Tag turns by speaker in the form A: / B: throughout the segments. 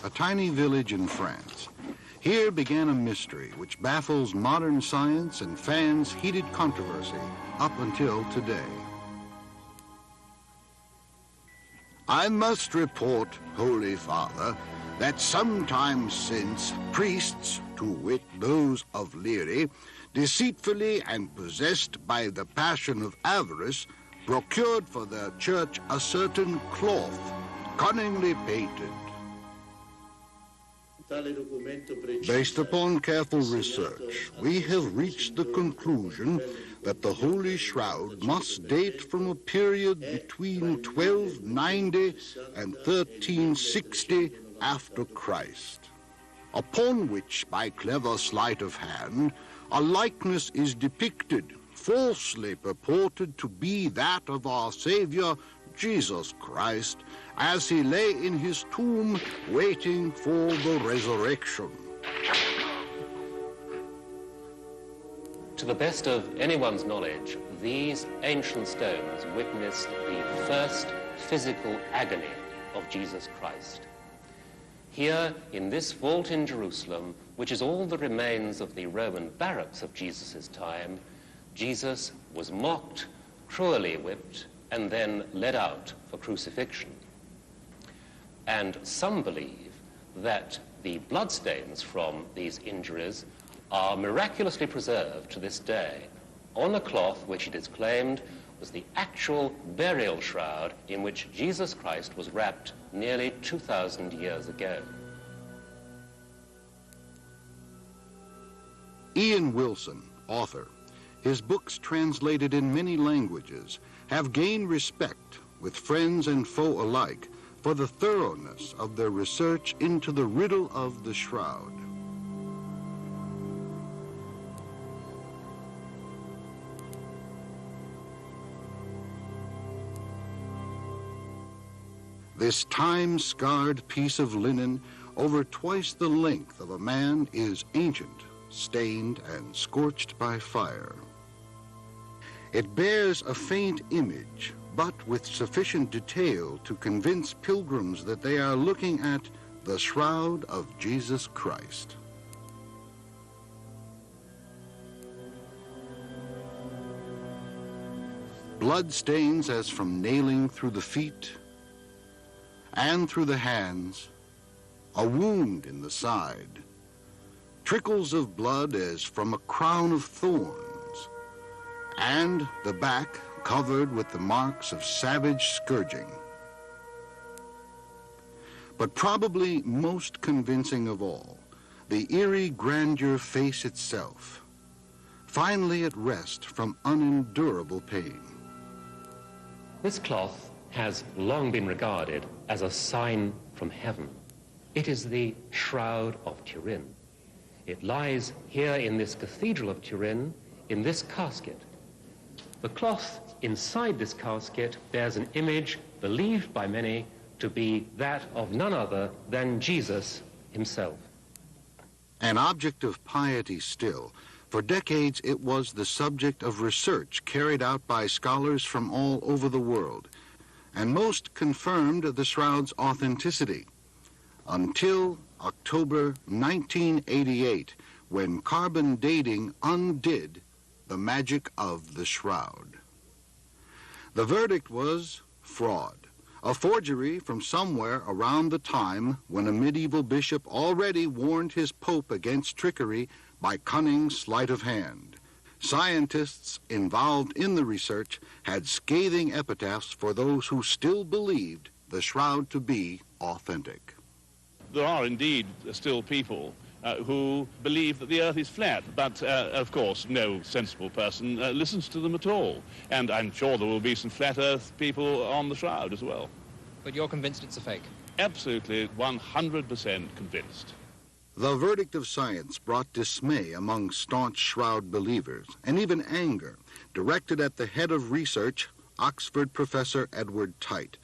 A: a tiny village in France. Here began a mystery which baffles modern science and fans heated controversy up until today. I must report, Holy Father, that sometime since priests, to wit those of Leary, deceitfully and possessed by the passion of avarice, procured for their church a certain cloth, cunningly painted. Based upon careful research, we have reached the conclusion that the Holy Shroud must date from a period between 1290 and 1360 after Christ, upon which, by clever sleight of hand, a likeness is depicted, falsely purported to be that of our Savior, Jesus Christ, as he lay in his tomb waiting for the resurrection.
B: To the best of anyone's knowledge, these ancient stones witnessed the first physical agony of Jesus Christ. Here, in this vault in Jerusalem, which is all that remains of the Roman barracks of Jesus' time, Jesus was mocked, cruelly whipped, and then led out for crucifixion. And some believe that the bloodstains from these injuries are miraculously preserved to this day on a cloth which it is claimed was the actual burial shroud in which Jesus Christ was wrapped nearly 2,000 years ago.
A: Ian Wilson, author, his books translated in many languages have gained respect with friends and foe alike for the thoroughness of their research into the riddle of the shroud. This time-scarred piece of linen over twice the length of a man is ancient, stained and scorched by fire. It bears a faint image, but with sufficient detail to convince pilgrims that they are looking at the shroud of Jesus Christ. Blood stains as from nailing through the feet and through the hands, a wound in the side, trickles of blood as from a crown of thorns, and the back covered with the marks of savage scourging. But probably most convincing of all, the eerie grandeur face itself, finally at rest from unendurable pain.
B: This cloth has long been regarded as a sign from heaven. It is the Shroud of Turin. It lies here in this cathedral of Turin, in this casket. The cloth inside this casket bears an image believed by many to be that of none other than Jesus himself.
A: An object of piety still, for decades it was the subject of research carried out by scholars from all over the world, and most confirmed the shroud's authenticity, until October 1988, when carbon dating undid the magic of the shroud. The verdict was fraud, a forgery from somewhere around the time when a medieval bishop already warned his pope against trickery by cunning sleight of hand. Scientists involved in the research had scathing epitaphs for those who still believed the shroud to be authentic.
C: There are indeed still people who believe that the Earth is flat, but of course no sensible person listens to them at all. And I'm sure there will be some flat Earth people on the shroud as well.
D: But you're convinced it's a fake?
C: Absolutely, 100% convinced.
A: The verdict of science brought dismay among staunch shroud believers, and even anger, directed at the head of research, Oxford professor Edward Tite.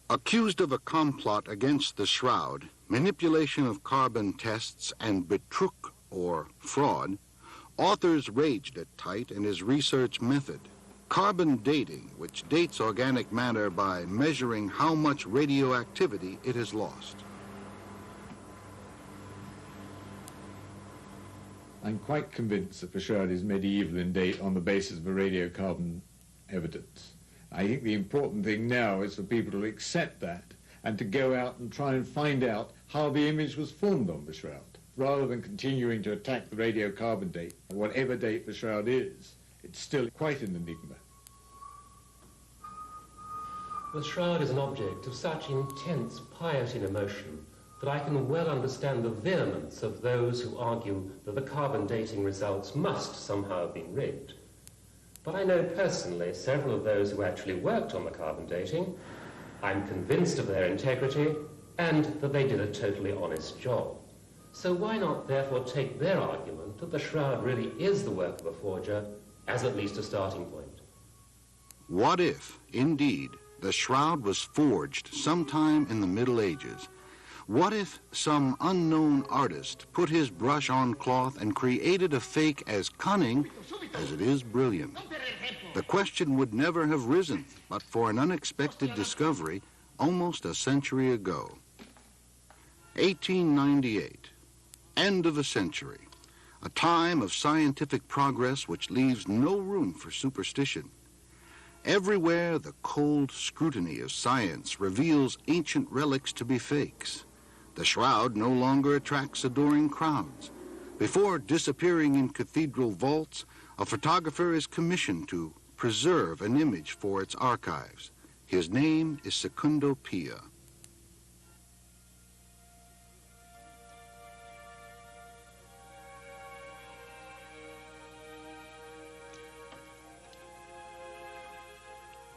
A: Accused of a complot against the shroud, manipulation of carbon tests, and betrug or fraud, authors raged at Tite and his research method. Carbon dating, which dates organic matter by measuring how much radioactivity it has lost.
E: I'm quite convinced that the shroud is medieval in date on the basis of the radiocarbon evidence. I think the important thing now is for people to accept that and to go out and try and find out how the image was formed on the shroud, rather than continuing to attack the radiocarbon date. Whatever date the shroud is, it's still quite an enigma.
B: The shroud is an object of such intense piety and emotion that I can well understand the vehemence of those who argue that the carbon dating results must somehow have been rigged. But I know personally several of those who actually worked on the carbon dating. I'm convinced of their integrity and that they did a totally honest job. So why not therefore take their argument that the shroud really is the work of a forger as at least a starting point?
A: What if, indeed, the shroud was forged sometime in the Middle Ages? What if some unknown artist put his brush on cloth and created a fake as cunning as it is brilliant? The question would never have risen but for an unexpected discovery almost a century ago. 1898, end of a century, a time of scientific progress which leaves no room for superstition. Everywhere the cold scrutiny of science reveals ancient relics to be fakes. The shroud no longer attracts adoring crowds. Before disappearing in cathedral vaults, a photographer is commissioned to preserve an image for its archives. His name is Secundo Pia.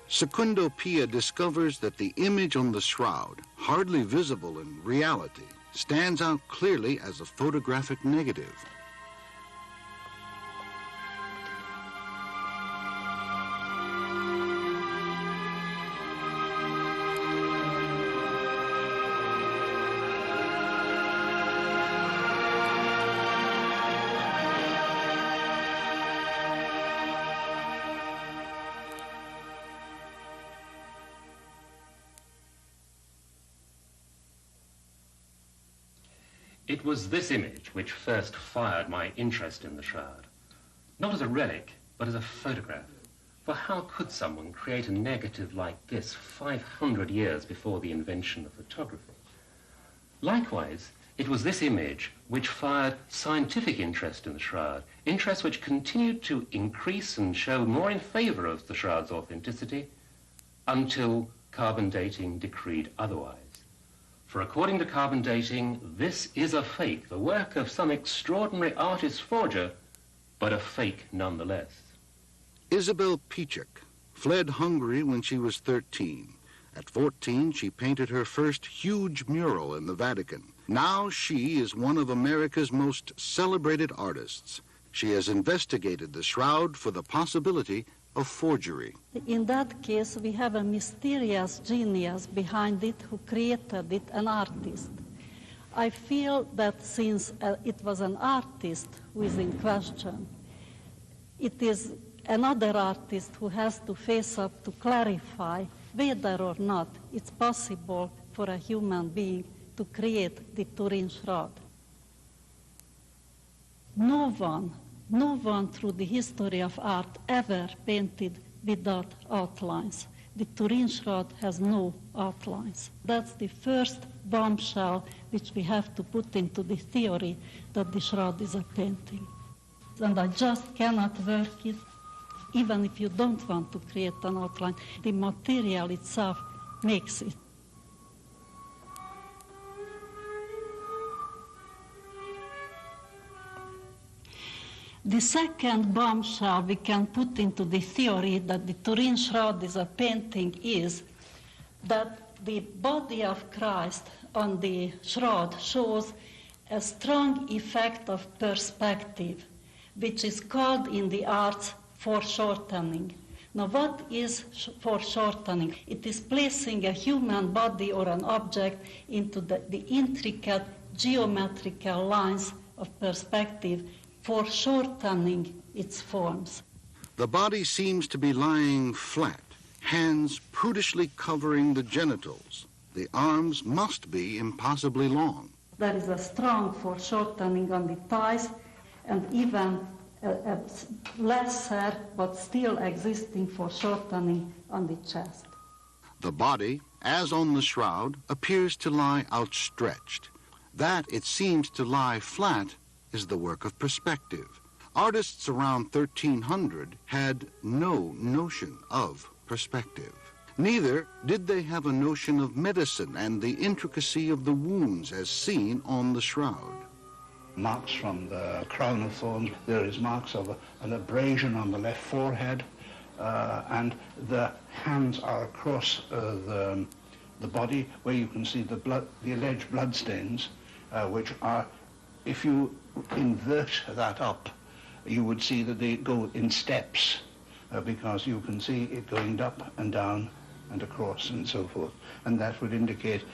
A: Secundo Pia discovers that the image on the shroud, hardly visible in reality, stands out clearly as a photographic negative.
B: It was this image which first fired my interest in the shroud. Not as a relic, but as a photograph. For how could someone create a negative like this 500 years before the invention of photography? Likewise, it was this image which fired scientific interest in the shroud, interest which continued to increase and show more in favor of the shroud's authenticity until carbon dating decreed otherwise. For according to carbon dating, this is a fake, the work of some extraordinary artist forger, but a fake nonetheless.
A: Isabel Pichek fled Hungary when she was 13. At 14, she painted her first huge mural in the Vatican. Now she is one of America's most celebrated artists. She has investigated the shroud for the possibility of forgery.
F: In that case, we have a mysterious genius behind it who created it, an artist. I feel that since it was an artist who is in question, it is another artist who has to face up to clarify whether or not it's possible for a human being to create the Turin shroud. No one through the history of art ever painted without outlines. The Turin shroud has no outlines. That's the first bombshell which we have to put into the theory that the shroud is a painting. And I just cannot work it, even if you don't want to create an outline. The material itself makes it. The second bombshell we can put into the theory that the Turin shroud is a painting is that the body of Christ on the shroud shows a strong effect of perspective, which is called in the arts foreshortening. Now, what is foreshortening? It is placing a human body or an object into the intricate geometrical lines of perspective, foreshortening its forms.
A: The body seems to be lying flat, hands prudishly covering the genitals. The arms must be impossibly long.
F: There is a strong foreshortening on the thighs, and even a lesser but still existing foreshortening on the chest.
A: The body, as on the shroud, appears to lie outstretched. That it seems to lie flat is the work of perspective. Artists around 1300 had no notion of perspective. Neither did they have a notion of medicine and the intricacy of the wounds as seen on the shroud.
G: Marks from the crown of thorns. There is marks of an abrasion on the left forehead, and the hands are across the body, where you can see the blood, the alleged blood stains, which are, if you invert that up, you would see that they go in steps, because you can see it going up and down and across and so forth, and that would indicate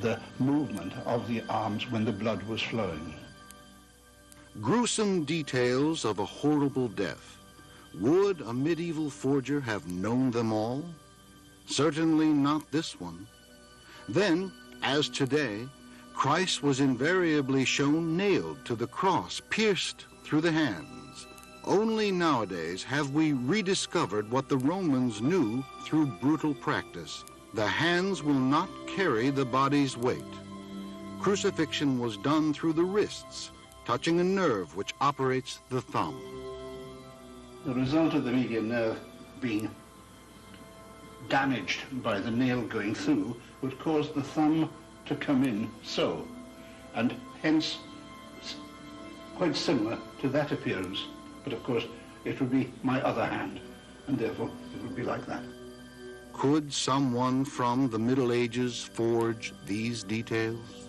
G: the movement of the arms when the blood was flowing.
A: Gruesome details of a horrible death. Would a medieval forger have known them all? Certainly not this one. Then, as today, Christ was invariably shown nailed to the cross, pierced through the hands. Only nowadays have we rediscovered what the Romans knew through brutal practice. The hands will not carry the body's weight. Crucifixion was done through the wrists, touching a nerve which operates the thumb.
G: The result of the median nerve being damaged by the nail going through would cause the thumb to come in so, and hence quite similar to that appearance, but of course it would be my other hand, and therefore it would be like that.
A: Could someone from the Middle Ages forge these details?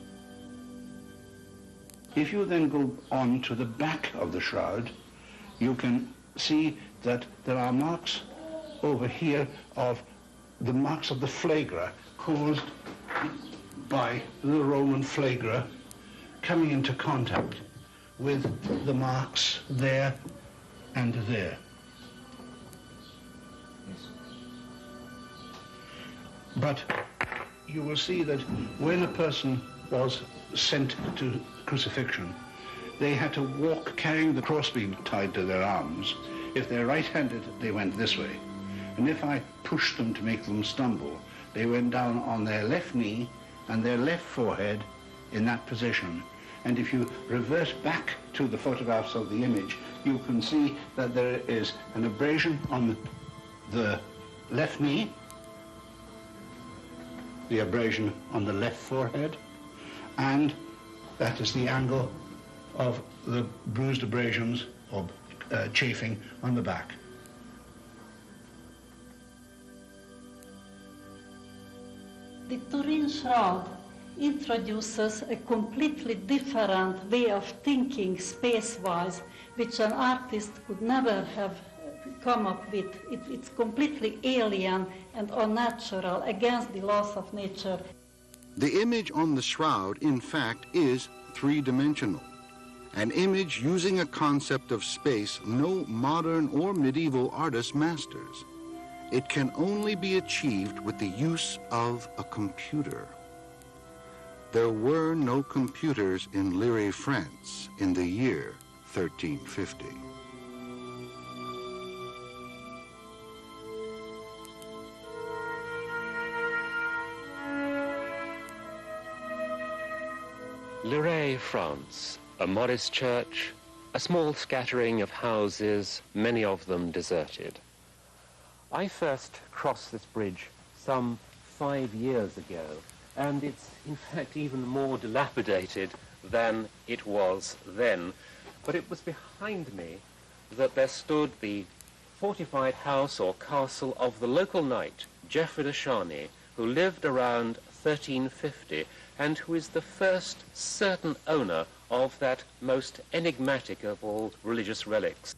G: If you then go on to the back of the shroud, you can see that there are marks over here of the marks of the flagra caused by the Roman flagra coming into contact with the marks there and there. But you will see that when a person was sent to crucifixion, they had to walk carrying the crossbeam tied to their arms. If they're right-handed, they went this way. And if I pushed them to make them stumble, they went down on their left knee and their left forehead in that position. And if you revert back to the photographs of the image, you can see that there is an abrasion on the left knee, the abrasion on the left forehead, and that is the angle of the bruised abrasions or chafing on the back.
F: The Turin Shroud introduces a completely different way of thinking space-wise, which an artist could never have come up with. It's completely alien and unnatural, against the laws of nature.
A: The image on the shroud, in fact, is three-dimensional. An image using a concept of space no modern or medieval artist masters. It can only be achieved with the use of a computer. There were no computers in Liry, France in the year 1350.
B: Liry, France, a modest church, a small scattering of houses, many of them deserted. I first crossed this bridge some 5 years ago, and it's in fact even more dilapidated than it was then. But it was behind me that there stood the fortified house or castle of the local knight, Geoffrey de Charny, who lived around 1350 and who is the first certain owner of that most enigmatic of all religious relics.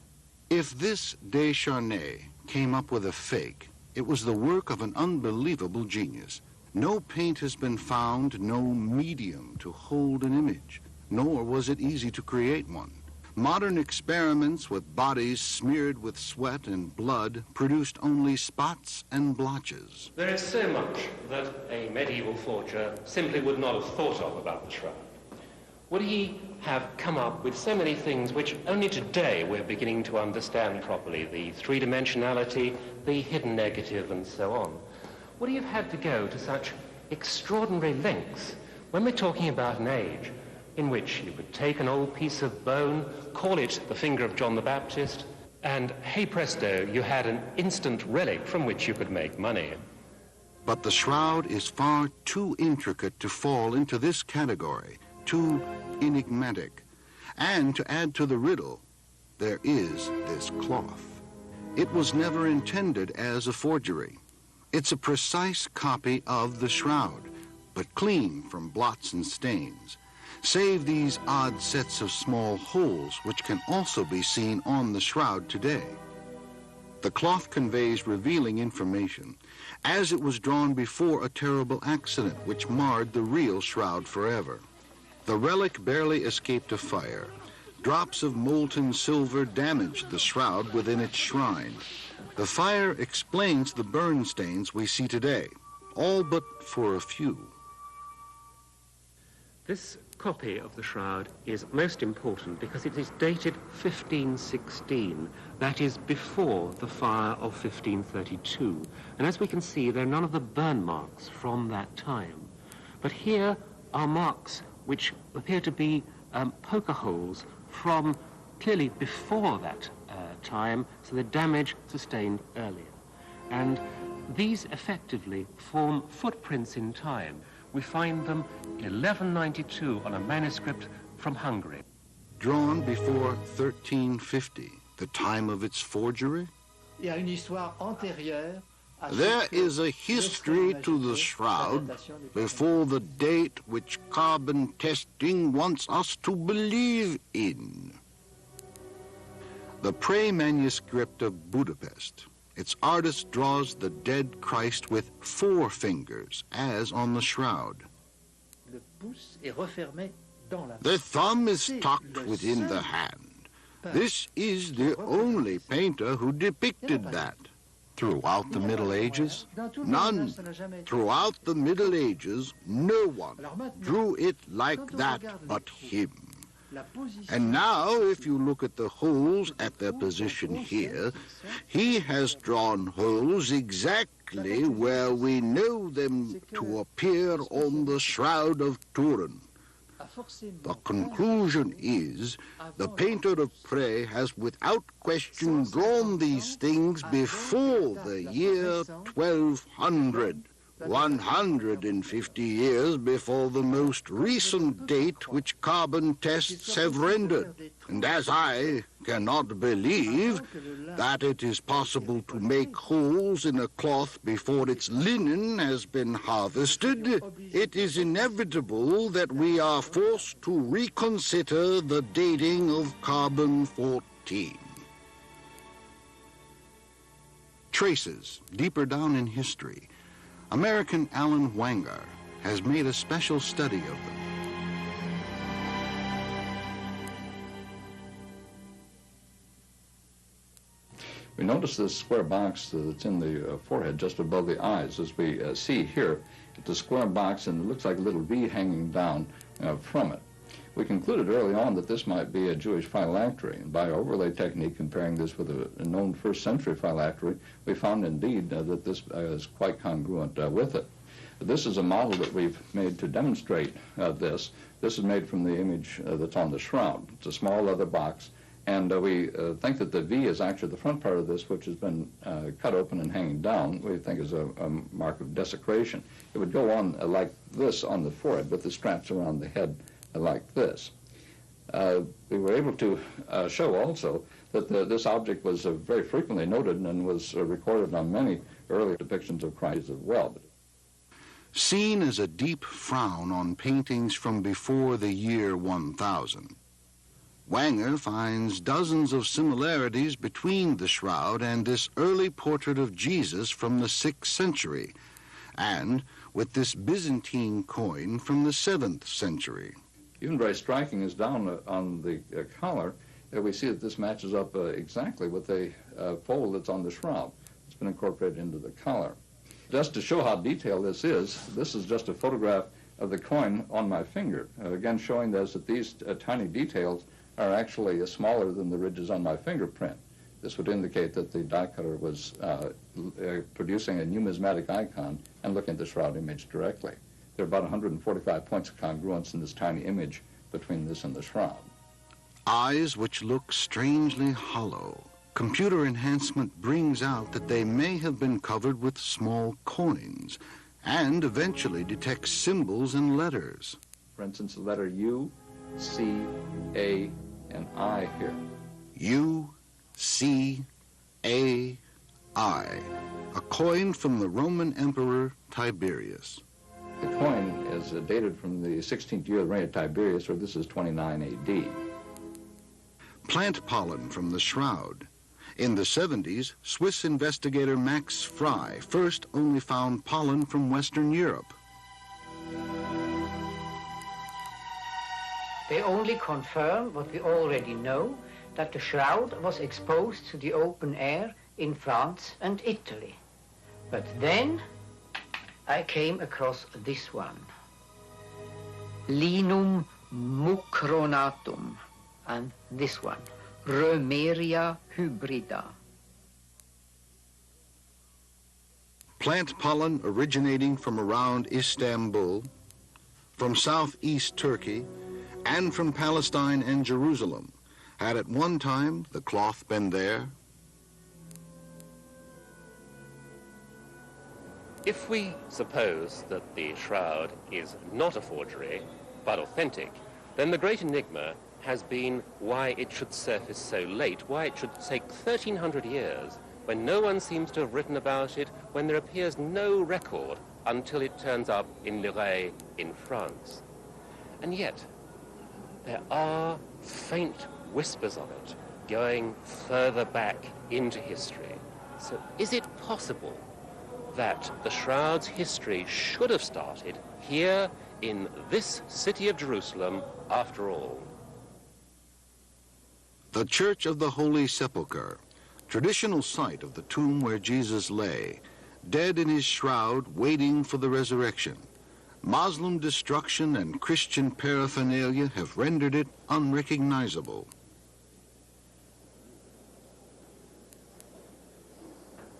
A: If this de Charny came up with a fake, it was the work of an unbelievable genius. No paint has been found, no medium to hold an image, nor was it easy to create one. Modern experiments with bodies smeared with sweat and blood produced only spots and blotches.
B: There is so much that a medieval forger simply would not have thought of about the shroud. would he have come up with so many things which only today we're beginning to understand properly, the three-dimensionality, the hidden negative, and so on? Would he have had to go to such extraordinary lengths when we're talking about an age in which you could take an old piece of bone, call it the finger of John the Baptist, and hey presto, you had an instant relic from which you could make money?
A: But the shroud is far too intricate to fall into this category, too enigmatic. And to add to the riddle, there is this cloth. It was never intended as a forgery. It's a precise copy of the shroud, but clean from blots and stains, save these odd sets of small holes which can also be seen on the shroud today. The cloth conveys revealing information, as it was drawn before a terrible accident which marred the real shroud forever. The relic barely escaped a fire. Drops of molten silver damaged the shroud within its shrine. The fire explains the burn stains we see today, all but for a few.
B: This copy of the shroud is most important because it is dated 1516. That is before the fire of 1532. And as we can see, there are none of the burn marks from that time. But here are marks which appear to be poker holes from clearly before that time, so the damage sustained earlier. And these effectively form footprints in time. We find them in 1192 on a manuscript from Hungary.
A: Drawn before 1350, the time of its forgery? There is a history to the shroud before the date which carbon testing wants us to believe in. The Prey manuscript of Budapest. Its artist draws the dead Christ with 4 fingers, as on the shroud. The thumb is tucked within the hand. This is the only painter who depicted that. Throughout the Middle Ages, none. Throughout the Middle Ages, no one drew it like that but him. And now, if you look at the holes at their position here, he has drawn holes exactly where we know them to appear on the Shroud of Turin. The conclusion is the painter of Prey has without question drawn these things before the year 1200. 150 years before the most recent date which carbon tests have rendered. And as I cannot believe that it is possible to make holes in a cloth before its linen has been harvested, it is inevitable that we are forced to reconsider the dating of carbon-14. Traces deeper down in history. American Alan Wanger has made a special study of them.
H: We notice this square box that's in the forehead just above the eyes. As we see here, it's a square box and it looks like a little V hanging down from it. We concluded early on that this might be a Jewish phylactery, and by overlay technique, comparing this with a known first-century phylactery, we found indeed that this is quite congruent with it. This is a model that we've made to demonstrate this. This is made from the image that's on the shroud. It's a small leather box, and we think that the V is actually the front part of this, which has been cut open and hanging down, we think is a mark of desecration. It would go on like this on the forehead with the straps around the head like this. We were able to show also that this object was very frequently noted and was recorded on many early depictions of Christ as well.
A: Seen as a deep frown on paintings from before the year 1000, Wanger finds dozens of similarities between the shroud and this early portrait of Jesus from the 6th century, and with this Byzantine coin from the 7th century.
H: Even very striking is down on the collar, we see that this matches up exactly with the fold that's on the shroud. It's been incorporated into the collar. Just to show how detailed this is just a photograph of the coin on my finger, again showing us that these tiny details are actually smaller than the ridges on my fingerprint. This would indicate that the die cutter was producing a numismatic icon and looking at the shroud image directly. There are about 145 points of congruence in this tiny image between this and the shroud.
A: Eyes which look strangely hollow. Computer enhancement brings out that they may have been covered with small coins and eventually detects symbols and letters.
H: For instance, the letter U, C, A, and I here.
A: U, C, A, I. A coin from the Roman Emperor Tiberius.
H: The coin is dated from the 16th year of the reign of Tiberius, or this is 29 A.D.
A: Plant pollen from the shroud. In the 70s, Swiss investigator Max Frey first only found pollen from Western Europe.
I: They only confirm what we already know, that the shroud was exposed to the open air in France and Italy. But then I came across this one. Linum mucronatum, and this one, Romeria hybrida.
A: Plant pollen originating from around Istanbul, from southeast Turkey, and from Palestine and Jerusalem. Had at one time the cloth been there?
B: If we suppose that the shroud is not a forgery, but authentic, then the great enigma has been why it should surface so late, why it should take 1,300 years, when no one seems to have written about it, when there appears no record until it turns up in Lirey in France. And yet, there are faint whispers of it going further back into history. So is it possible that the shroud's history should have started here in this city of Jerusalem after all?
A: The Church of the Holy Sepulchre, traditional site of the tomb where Jesus lay, dead in his shroud, waiting for the resurrection. Muslim destruction and Christian paraphernalia have rendered it unrecognizable.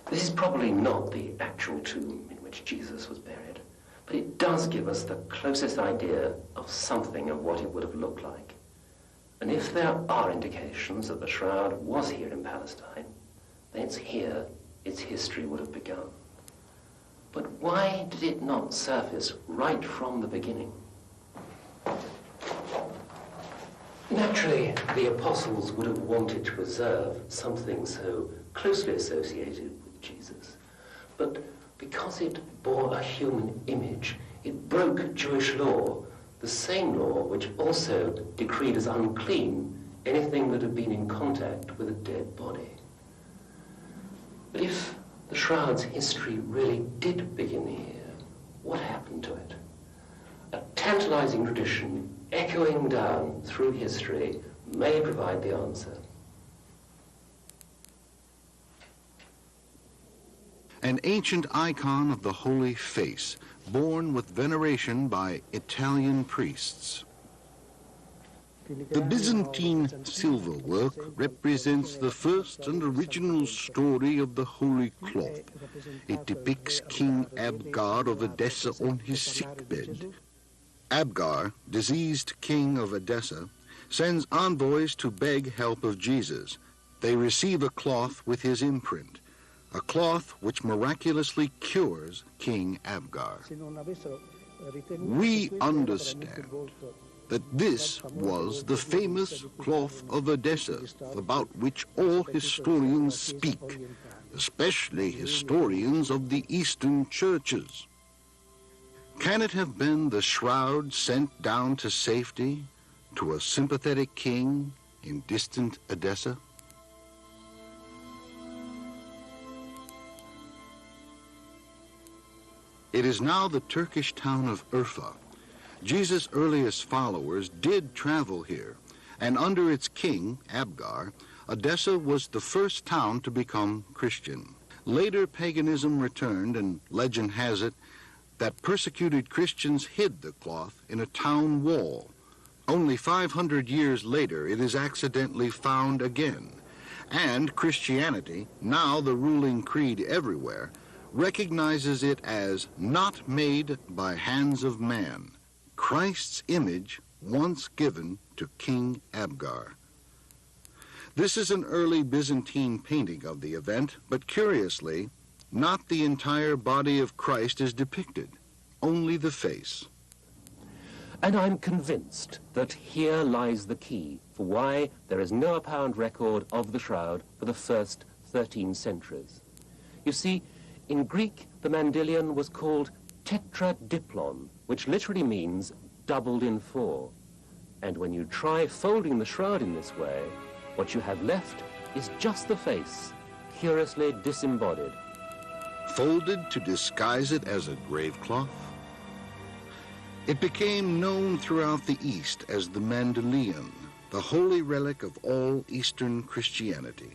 B: This is probably not the actual tomb in which Jesus was buried, but it does give us the closest idea of something of what it would have looked like. And if there are indications that the shroud was here in Palestine, then it's here its history would have begun. But why did it not surface right from the beginning? Naturally, the apostles would have wanted to preserve something so closely associated with Jesus. But because it bore a human image, it broke Jewish law, the same law which also decreed as unclean anything that had been in contact with a dead body. But if the shroud's history really did begin here, what happened to it? A tantalizing tradition echoing down through history may provide the answer.
A: An ancient icon of the Holy Face, borne with veneration by Italian priests. The Byzantine silver work represents the first and original story of the Holy Cloth. It depicts King Abgar of Edessa on his sickbed. Abgar, diseased king of Edessa, sends envoys to beg help of Jesus. They receive a cloth with his imprint, a cloth which miraculously cures King Abgar. We understand that this was the famous cloth of Edessa, about which all historians speak, especially historians of the Eastern churches. Can it have been the shroud sent down to safety to a sympathetic king in distant Edessa? It is now the Turkish town of Urfa. Jesus' earliest followers did travel here, and under its king, Abgar, Edessa was the first town to become Christian. Later, paganism returned, and legend has it that persecuted Christians hid the cloth in a town wall. Only 500 years later, it is accidentally found again, and Christianity, now the ruling creed everywhere, recognizes it as not made by hands of man, Christ's image once given to King Abgar. This is an early Byzantine painting of the event, but curiously, not the entire body of Christ is depicted, only the face.
B: And I'm convinced that here lies the key for why there is no apparent record of the shroud for the first 13 centuries. You see, in Greek, the mandylion was called tetradiplon, which literally means doubled in 4. And when you try folding the shroud in this way, what you have left is just the face, curiously disembodied.
A: Folded to disguise it as a grave cloth? It became known throughout the East as the mandylion, the holy relic of all Eastern Christianity.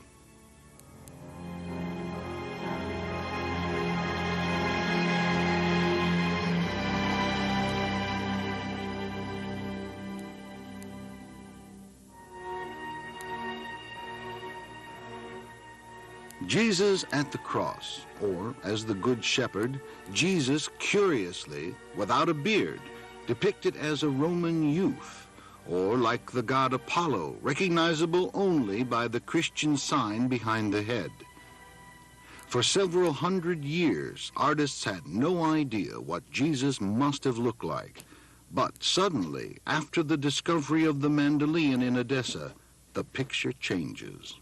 A: Jesus at the cross, or as the Good Shepherd, Jesus curiously, without a beard, depicted as a Roman youth, or like the god Apollo, recognizable only by the Christian sign behind the head. For several hundred years, artists had no idea what Jesus must have looked like. But suddenly, after the discovery of the mandylion in Edessa, the picture changes.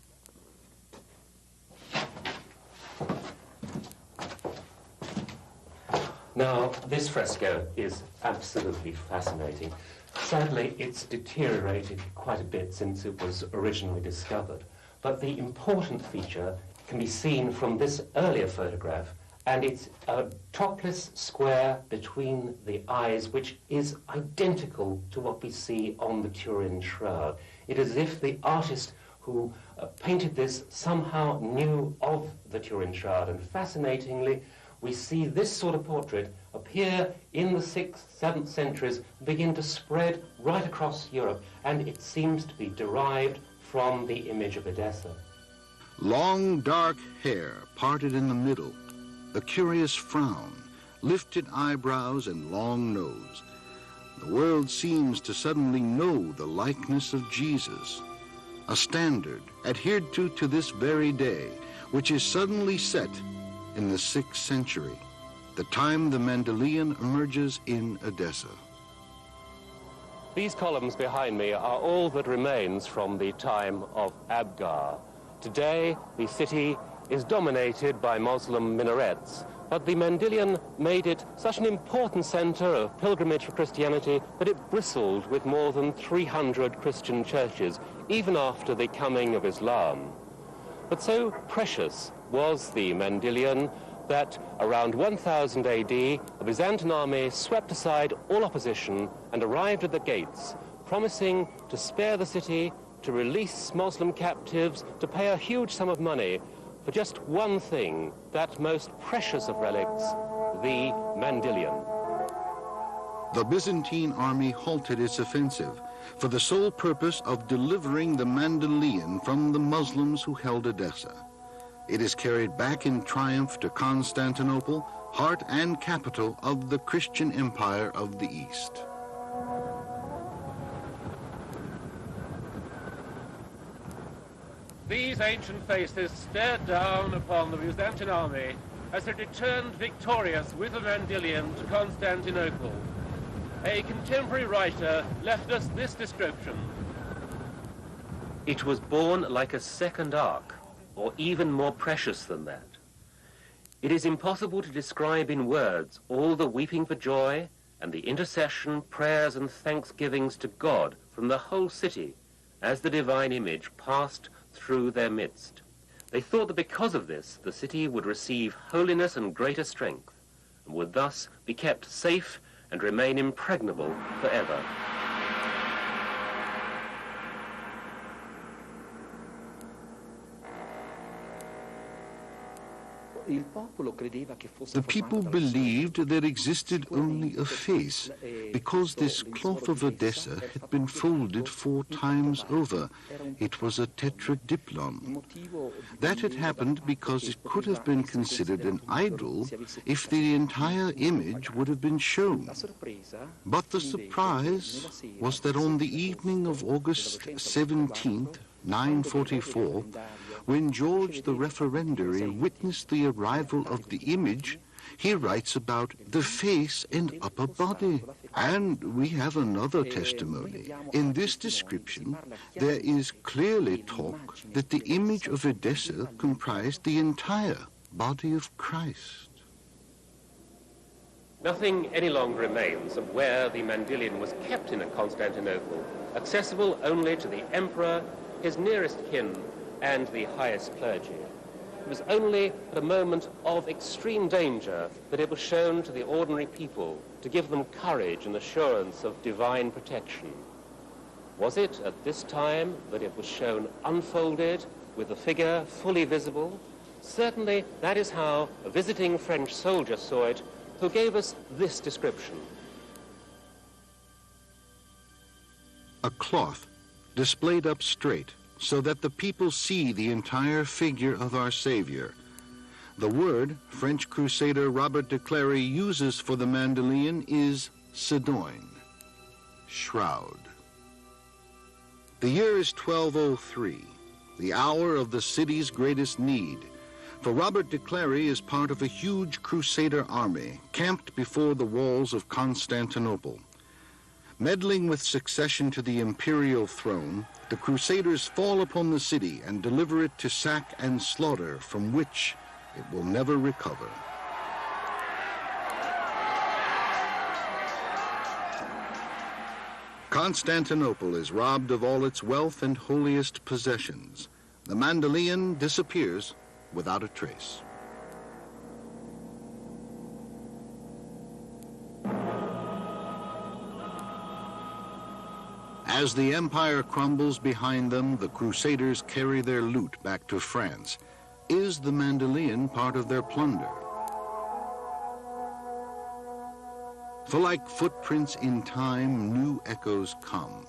B: Now, this fresco is absolutely fascinating. Sadly, it's deteriorated quite a bit since it was originally discovered. But the important feature can be seen from this earlier photograph, and it's a topless square between the eyes, which is identical to what we see on the Turin shroud. It is as if the artist who painted this somehow knew of the Turin shroud, and fascinatingly, we see this sort of portrait appear in the 6th, 7th centuries, begin to spread right across Europe, and it seems to be derived from the image of Edessa.
A: Long dark hair parted in the middle, a curious frown, lifted eyebrows and long nose. The world seems to suddenly know the likeness of Jesus, a standard adhered to this very day, which is suddenly set in the 6th century, the time the mandylion emerges in Edessa.
B: These columns behind me are all that remains from the time of Abgar. Today, the city is dominated by Muslim minarets, but the mandylion made it such an important center of pilgrimage for Christianity that it bristled with more than 300 Christian churches, even after the coming of Islam. But so precious was the mandylion that around 1000 AD, the Byzantine army swept aside all opposition and arrived at the gates, promising to spare the city, to release Muslim captives, to pay a huge sum of money for just one thing, that most precious of relics, the mandylion.
A: The Byzantine army halted its offensive for the sole purpose of delivering the mandylion from the Muslims who held Edessa. It is carried back in triumph to Constantinople, heart and capital of the Christian Empire of the East.
J: These ancient faces stared down upon the Byzantine army as it returned victorious with the mandylion to Constantinople. A contemporary writer left us this description.
B: It was born like a second ark, or even more precious than that. It is impossible to describe in words all the weeping for joy and the intercession, prayers and thanksgivings to God from the whole city as the divine image passed through their midst. They thought that because of this, the city would receive holiness and greater strength, and would thus be kept safe and remain impregnable forever.
A: The people believed there existed only a face, because this cloth of Edessa had been folded 4 times over. It was a tetradiplon. That had happened because it could have been considered an idol if the entire image would have been shown. But the surprise was that on the evening of August 17th, 944, when George the Referendary witnessed the arrival of the image, he writes about the face and upper body. And we have another testimony. In this description, there is clearly talk that the image of Edessa comprised the entire body of Christ.
B: Nothing any longer remains of where the Mandylion was kept in Constantinople, accessible only to the emperor, his nearest kin, and the highest clergy. It was only at a moment of extreme danger that it was shown to the ordinary people to give them courage and assurance of divine protection. Was it at this time that it was shown unfolded with the figure fully visible? Certainly that is how a visiting French soldier saw it, who gave us this description.
A: A cloth displayed up straight, so that the people see the entire figure of our Savior. The word French crusader Robert de Clary uses for the Mandylion is Sidoine, shroud. The year is 1203, the hour of the city's greatest need, for Robert de Clary is part of a huge crusader army camped before the walls of Constantinople. Meddling with succession to the imperial throne, the Crusaders fall upon the city and deliver it to sack and slaughter, from which it will never recover. Constantinople is robbed of all its wealth and holiest possessions. The Mandylion disappears without a trace. As the empire crumbles behind them, the Crusaders carry their loot back to France. Is the Mandylion part of their plunder? For like footprints in time, new echoes come.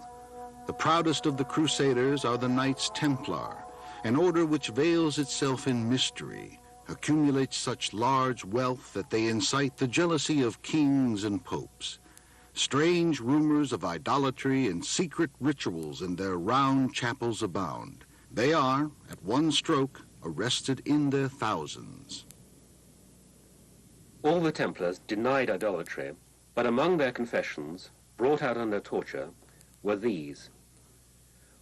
A: The proudest of the Crusaders are the Knights Templar, an order which veils itself in mystery, accumulates such large wealth that they incite the jealousy of kings and popes. Strange rumors of idolatry and secret rituals in their round chapels abound. They are, at one stroke, arrested in their thousands.
B: All the Templars denied idolatry, but among their confessions, brought out under torture, were these.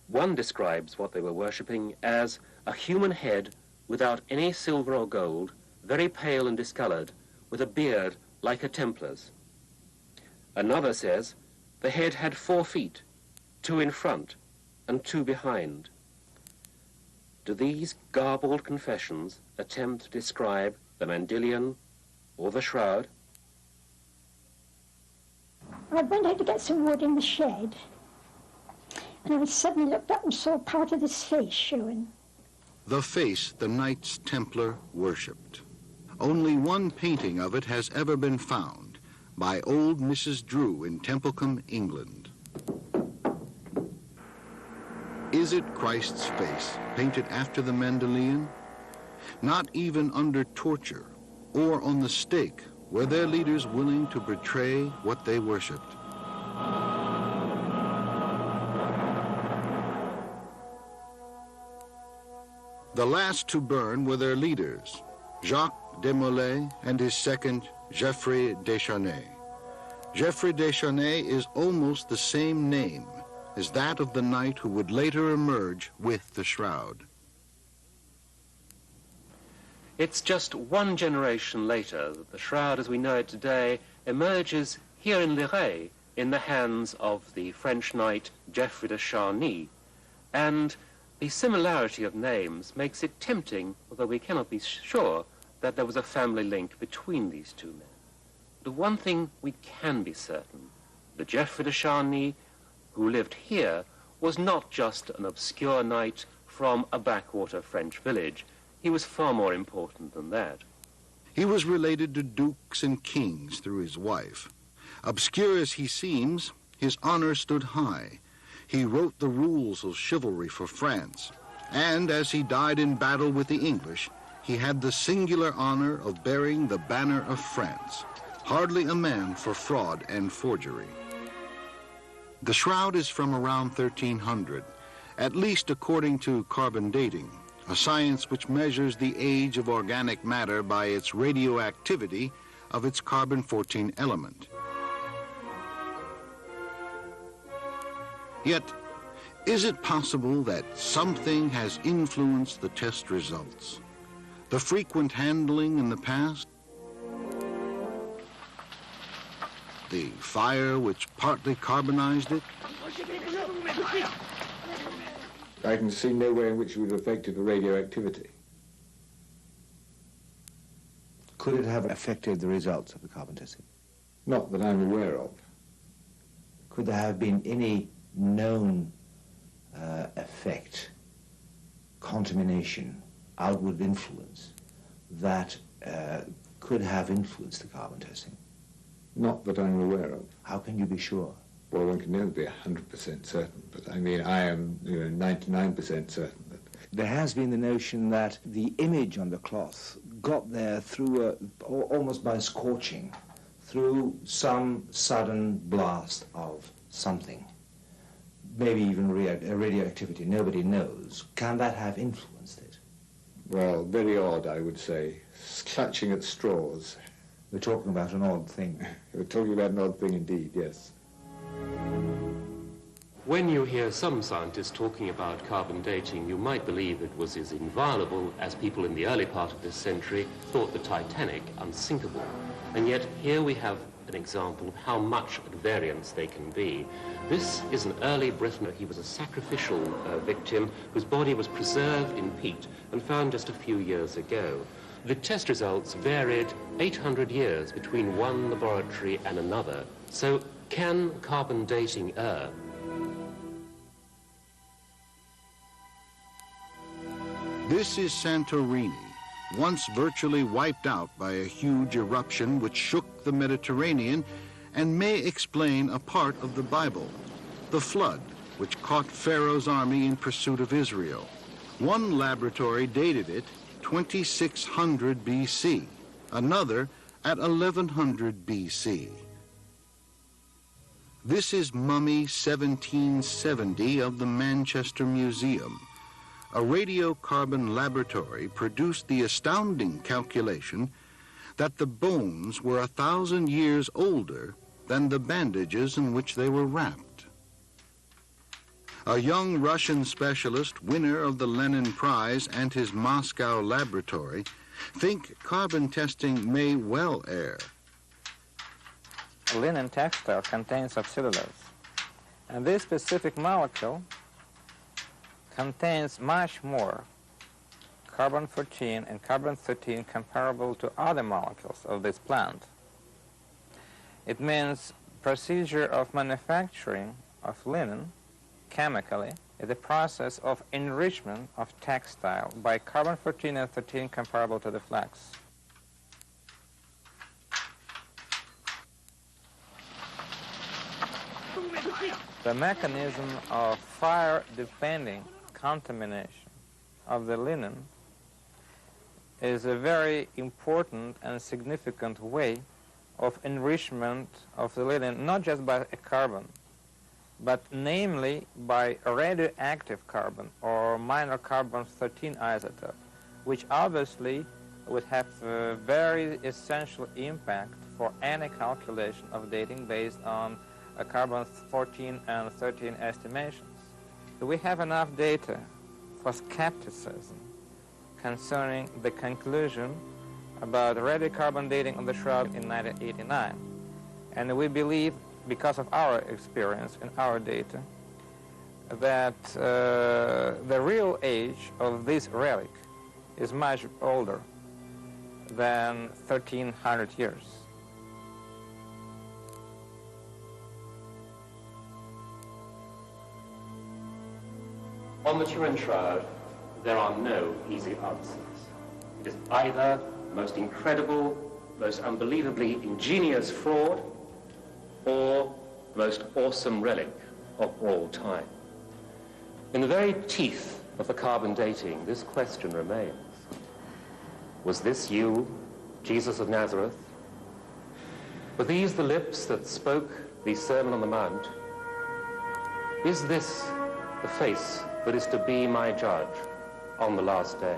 B: One describes what they were worshipping as a human head without any silver or gold, very pale and discolored, with a beard like a Templar's. Another says the head had 4 feet, 2 in front and 2 behind. Do these garbled confessions attempt to describe the Mandylion or the Shroud?
K: I went out to get some wood in the shed, and I suddenly looked up and saw part of this face showing.
A: The face the Knights Templar worshipped. Only one painting of it has ever been found, by old Mrs. Drew in Templecombe, England. Is it Christ's face, painted after the Mandylion? Not even under torture or on the stake were their leaders willing to betray what they worshipped. The last to burn were their leaders, Jacques de Molay and his second, Geoffrey Descharnay. Geoffrey Descharnay is almost the same name as that of the knight who would later emerge with the Shroud.
B: It's just one generation later that the Shroud as we know it today emerges here in Liray in the hands of the French knight Geoffrey de Charny, and the similarity of names makes it tempting, although we cannot be sure, that there was a family link between these two men. The one thing we can be certain, the Geoffrey de Charny, who lived here, was not just an obscure knight from a backwater French village. He was far more important than that.
A: He was related to dukes and kings through his wife. Obscure as he seems, his honor stood high. He wrote the rules of chivalry for France, and as he died in battle with the English, he had the singular honor of bearing the banner of France, hardly a man for fraud and forgery. The shroud is from around 1300, at least according to carbon dating, a science which measures the age of organic matter by its radioactivity of its carbon-14 element. Yet, is it possible that something has influenced the test results? The frequent handling in the past? The fire which partly carbonized it?
E: I can see no way in which it would have affected the radioactivity.
L: Could it have affected the results of the carbon testing?
E: Not that I'm aware of.
L: Could there have been any known effect, contamination, outward influence that could have influenced the carbon testing?
E: Not that I'm aware of.
L: How can you be sure?
E: Well, one can never be 100% certain, but I mean, I am 99% certain that...
L: There has been the notion that the image on the cloth got there through almost by scorching, through some sudden blast of something. Maybe even radioactivity, nobody knows. Can that have influenced it?
E: Well, very odd, I would say. Clutching at straws.
L: We're talking about an odd thing.
E: We're talking about an odd thing indeed, yes.
B: When you hear some scientists talking about carbon dating, you might believe it was as inviolable as people in the early part of this century thought the Titanic unsinkable. And yet here we have an example of how much at variance they can be. This is an early Briton. He was a sacrificial victim whose body was preserved in peat and found just a few years ago. The test results varied 800 years between one laboratory and another. So can carbon dating err?
A: This is Santorini, once virtually wiped out by a huge eruption which shook the Mediterranean and may explain a part of the Bible, the flood which caught Pharaoh's army in pursuit of Israel. One laboratory dated it 2600 BC, another at 1100 BC. This is Mummy 1770 of the Manchester Museum. A radiocarbon laboratory produced the astounding calculation that the bones were 1,000 years older than the bandages in which they were wrapped. A young Russian specialist, winner of the Lenin Prize, and his Moscow laboratory think carbon testing may well err.
M: Linen textile contains of cellulose, and this specific molecule contains much more carbon-14 and carbon-13 comparable to other molecules of this plant. It means procedure of manufacturing of linen chemically is the process of enrichment of textile by carbon-14 and 13 comparable to the flax. The mechanism of fire-depending contamination of the linen is a very important and significant way of enrichment of the linen, not just by a carbon, but namely by a radioactive carbon or minor carbon-13 isotope, which obviously would have a very essential impact for any calculation of dating based on carbon-14 and 13 estimations. We have enough data for skepticism concerning the conclusion about radiocarbon dating on the shroud in 1989. And we believe, because of our experience and our data, that the real age of this relic is much older than 1,300 years.
B: On the Turin shroud, there are no easy answers. It is either most incredible, most unbelievably ingenious fraud, or the most awesome relic of all time? In the very teeth of the carbon dating, this question remains. Was this you, Jesus of Nazareth? Were these the lips that spoke the Sermon on the Mount? Is this the face that is to be my judge on the last day?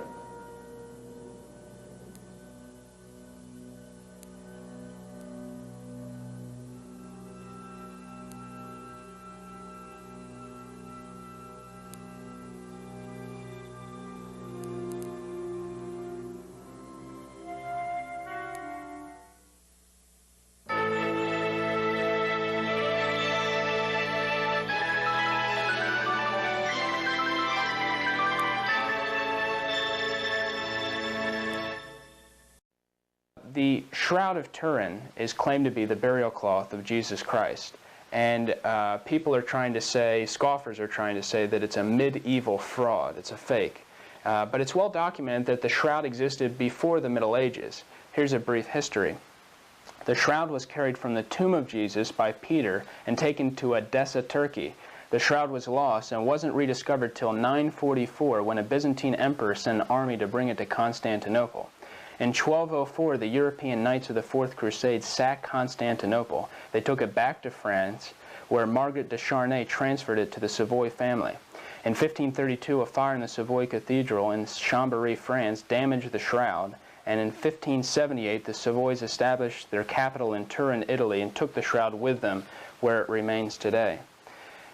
N: The Shroud of Turin is claimed to be the burial cloth of Jesus Christ. And people are trying to say, scoffers are trying to say, that it's a medieval fraud, it's a fake. But it's well documented that the shroud existed before the Middle Ages. Here's a brief history. The shroud was carried from the tomb of Jesus by Peter and taken to Edessa, Turkey. The shroud was lost and wasn't rediscovered till 944 when a Byzantine emperor sent an army to bring it to Constantinople. In 1204, the European Knights of the Fourth Crusade sacked Constantinople. They took it back to France, where Margaret de Charnay transferred it to the Savoy family. In 1532, a fire in the Savoy Cathedral in Chambéry, France, damaged the shroud, and in 1578, the Savoys established their capital in Turin, Italy, and took the shroud with them, where it remains today.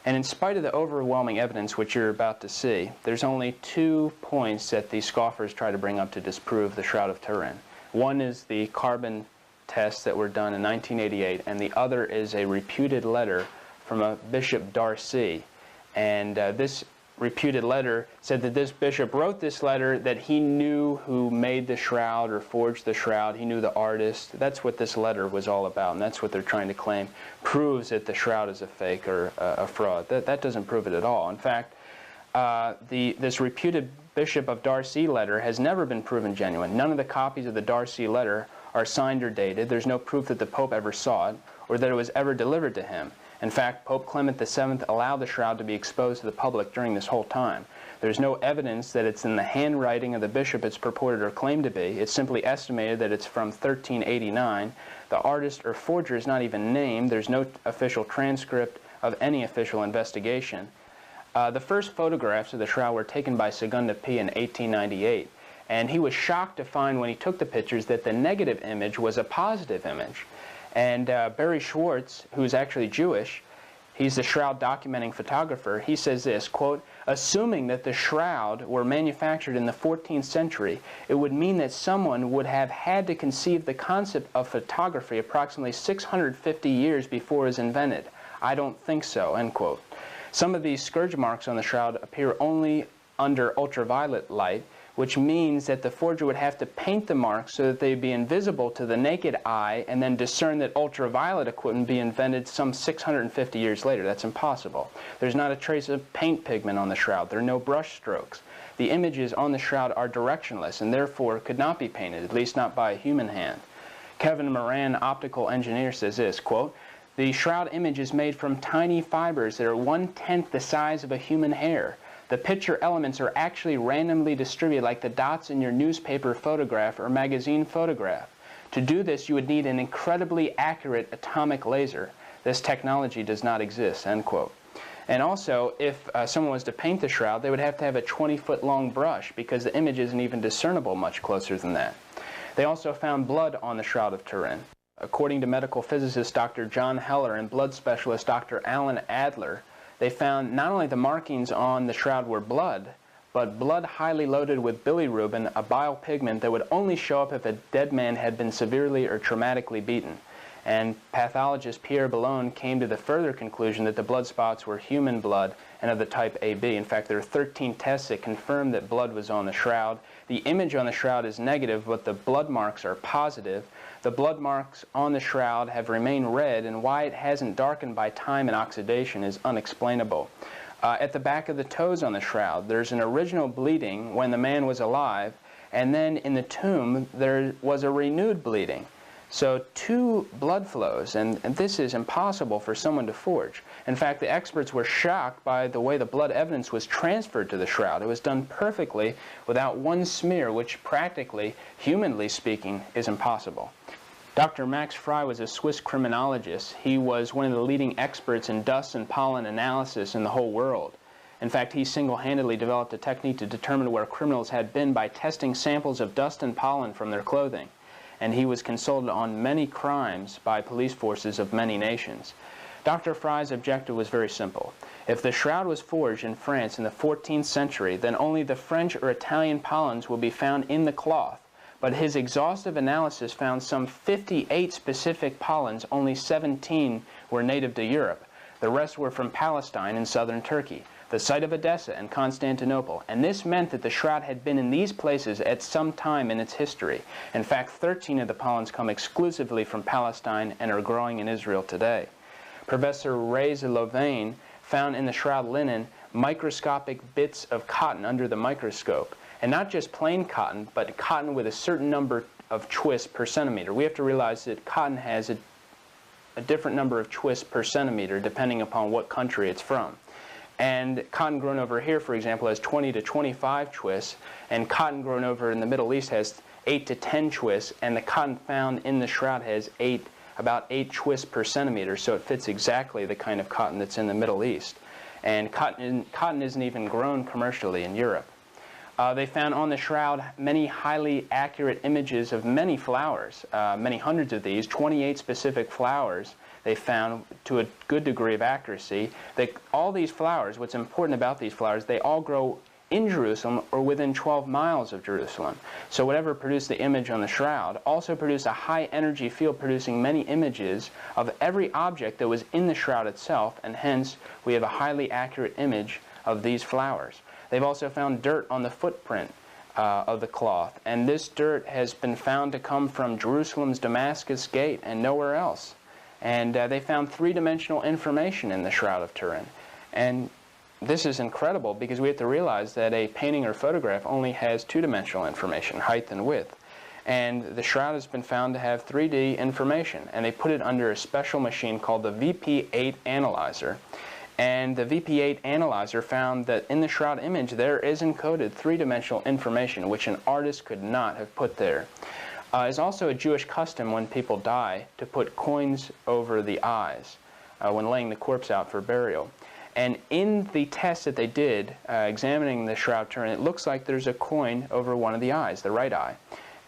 N: And in spite of the overwhelming evidence which you're about to see, there's only 2 points that the scoffers try to bring up to disprove the Shroud of Turin. One is the carbon tests that were done in 1988, and the other is a reputed letter from a Bishop Darcy. And this reputed letter said that this bishop wrote this letter, that he knew who made the shroud or forged the shroud. He knew the artist. That's what this letter was all about, and that's what they're trying to claim proves that the shroud is a fake or a fraud. That doesn't prove it at all. In fact, this reputed Bishop of Darcy letter has never been proven genuine. None of the copies of the Darcy letter are signed or dated. There's no proof that the Pope ever saw it or that it was ever delivered to him. In fact, Pope Clement VII allowed the shroud to be exposed to the public during this whole time. There's no evidence that it's in the handwriting of the bishop it's purported or claimed to be. It's simply estimated that it's from 1389. The artist or forger is not even named. There's no official transcript of any official investigation. The first photographs of the shroud were taken by Segunda P in 1898, and he was shocked to find when he took the pictures that the negative image was a positive image. And Barry Schwartz, who's actually Jewish, he's the shroud documenting photographer, he says this, quote, "Assuming that the shroud were manufactured in the 14th century, it would mean that someone would have had to conceive the concept of photography approximately 650 years before it was invented. I don't think so," end quote. Some of these scourge marks on the shroud appear only under ultraviolet light, which means that the forger would have to paint the marks so that they'd be invisible to the naked eye and then discern that ultraviolet equipment be invented some 650 years later. That's impossible. There's not a trace of paint pigment on the shroud. There are no brush strokes. The images on the shroud are directionless and therefore could not be painted, at least not by a human hand. Kevin Moran, optical engineer, says this, quote, "The shroud image is made from tiny fibers that are 1/10 the size of a human hair. The picture elements are actually randomly distributed like the dots in your newspaper photograph or magazine photograph. To do this, you would need an incredibly accurate atomic laser. This technology does not exist," end quote. And also, if someone was to paint the shroud, they would have to have a 20-foot long brush because the image isn't even discernible much closer than that. They also found blood on the Shroud of Turin. According to medical physicist Dr. John Heller and blood specialist Dr. Alan Adler, they found not only the markings on the shroud were blood, but blood highly loaded with bilirubin, a bile pigment that would only show up if a dead man had been severely or traumatically beaten. And pathologist Pierre Boulogne came to the further conclusion that the blood spots were human blood and of the type AB. In fact, there are 13 tests that confirmed that blood was on the shroud. The image on the shroud is negative, but the blood marks are positive. The blood marks on the shroud have remained red, and why it hasn't darkened by time and oxidation is unexplainable. At the back of the toes on the shroud, there's an original bleeding when the man was alive, and then in the tomb there was a renewed bleeding. So 2 blood flows, and this is impossible for someone to forge. In fact, the experts were shocked by the way the blood evidence was transferred to the shroud. It was done perfectly without one smear, which practically, humanly speaking, is impossible. Dr. Max Frey was a Swiss criminologist. He was one of the leading experts in dust and pollen analysis in the whole world. In fact, he single-handedly developed a technique to determine where criminals had been by testing samples of dust and pollen from their clothing. And he was consulted on many crimes by police forces of many nations. Dr. Frey's objective was very simple. If the shroud was forged in France in the 14th century, then only the French or Italian pollens will be found in the cloth. But his exhaustive analysis found some 58 specific pollens, only 17 were native to Europe. The rest were from Palestine and southern Turkey, the site of Edessa and Constantinople, and this meant that the shroud had been in these places at some time in its history. In fact, 13 of the pollens come exclusively from Palestine and are growing in Israel today. Professor Reyes Louvain found in the shroud linen microscopic bits of cotton under the microscope, and not just plain cotton, but cotton with a certain number of twists per centimeter. We have to realize that cotton has a different number of twists per centimeter depending upon what country it's from. And cotton grown over here, for example, has 20 to 25 twists, and cotton grown over in the Middle East has 8 to 10 twists, and the cotton found in the shroud has about 8 twists per centimeter, so it fits exactly the kind of cotton that's in the Middle East. And cotton isn't even grown commercially in Europe. They found on the shroud many highly accurate images of many flowers, many hundreds of these, 28 specific flowers they found to a good degree of accuracy. All these flowers, what's important about these flowers, they all grow in Jerusalem or within 12 miles of Jerusalem. So whatever produced the image on the shroud also produced a high energy field producing many images of every object that was in the shroud itself, and hence we have a highly accurate image of these flowers. They've also found dirt on the footprint of the cloth, and this dirt has been found to come from Jerusalem's Damascus Gate and nowhere else. And they found 3-dimensional information in the Shroud of Turin. And this is incredible because we have to realize that a painting or photograph only has 2-dimensional information, height and width. And the shroud has been found to have 3D information, and they put it under a special machine called the VP8 analyzer. And the VP8 analyzer found that in the shroud image there is encoded 3-dimensional information which an artist could not have put there. It's also a Jewish custom when people die to put coins over the eyes when laying the corpse out for burial. And in the test that they did, examining the Shroud of Turin, it looks like there's a coin over one of the eyes, the right eye.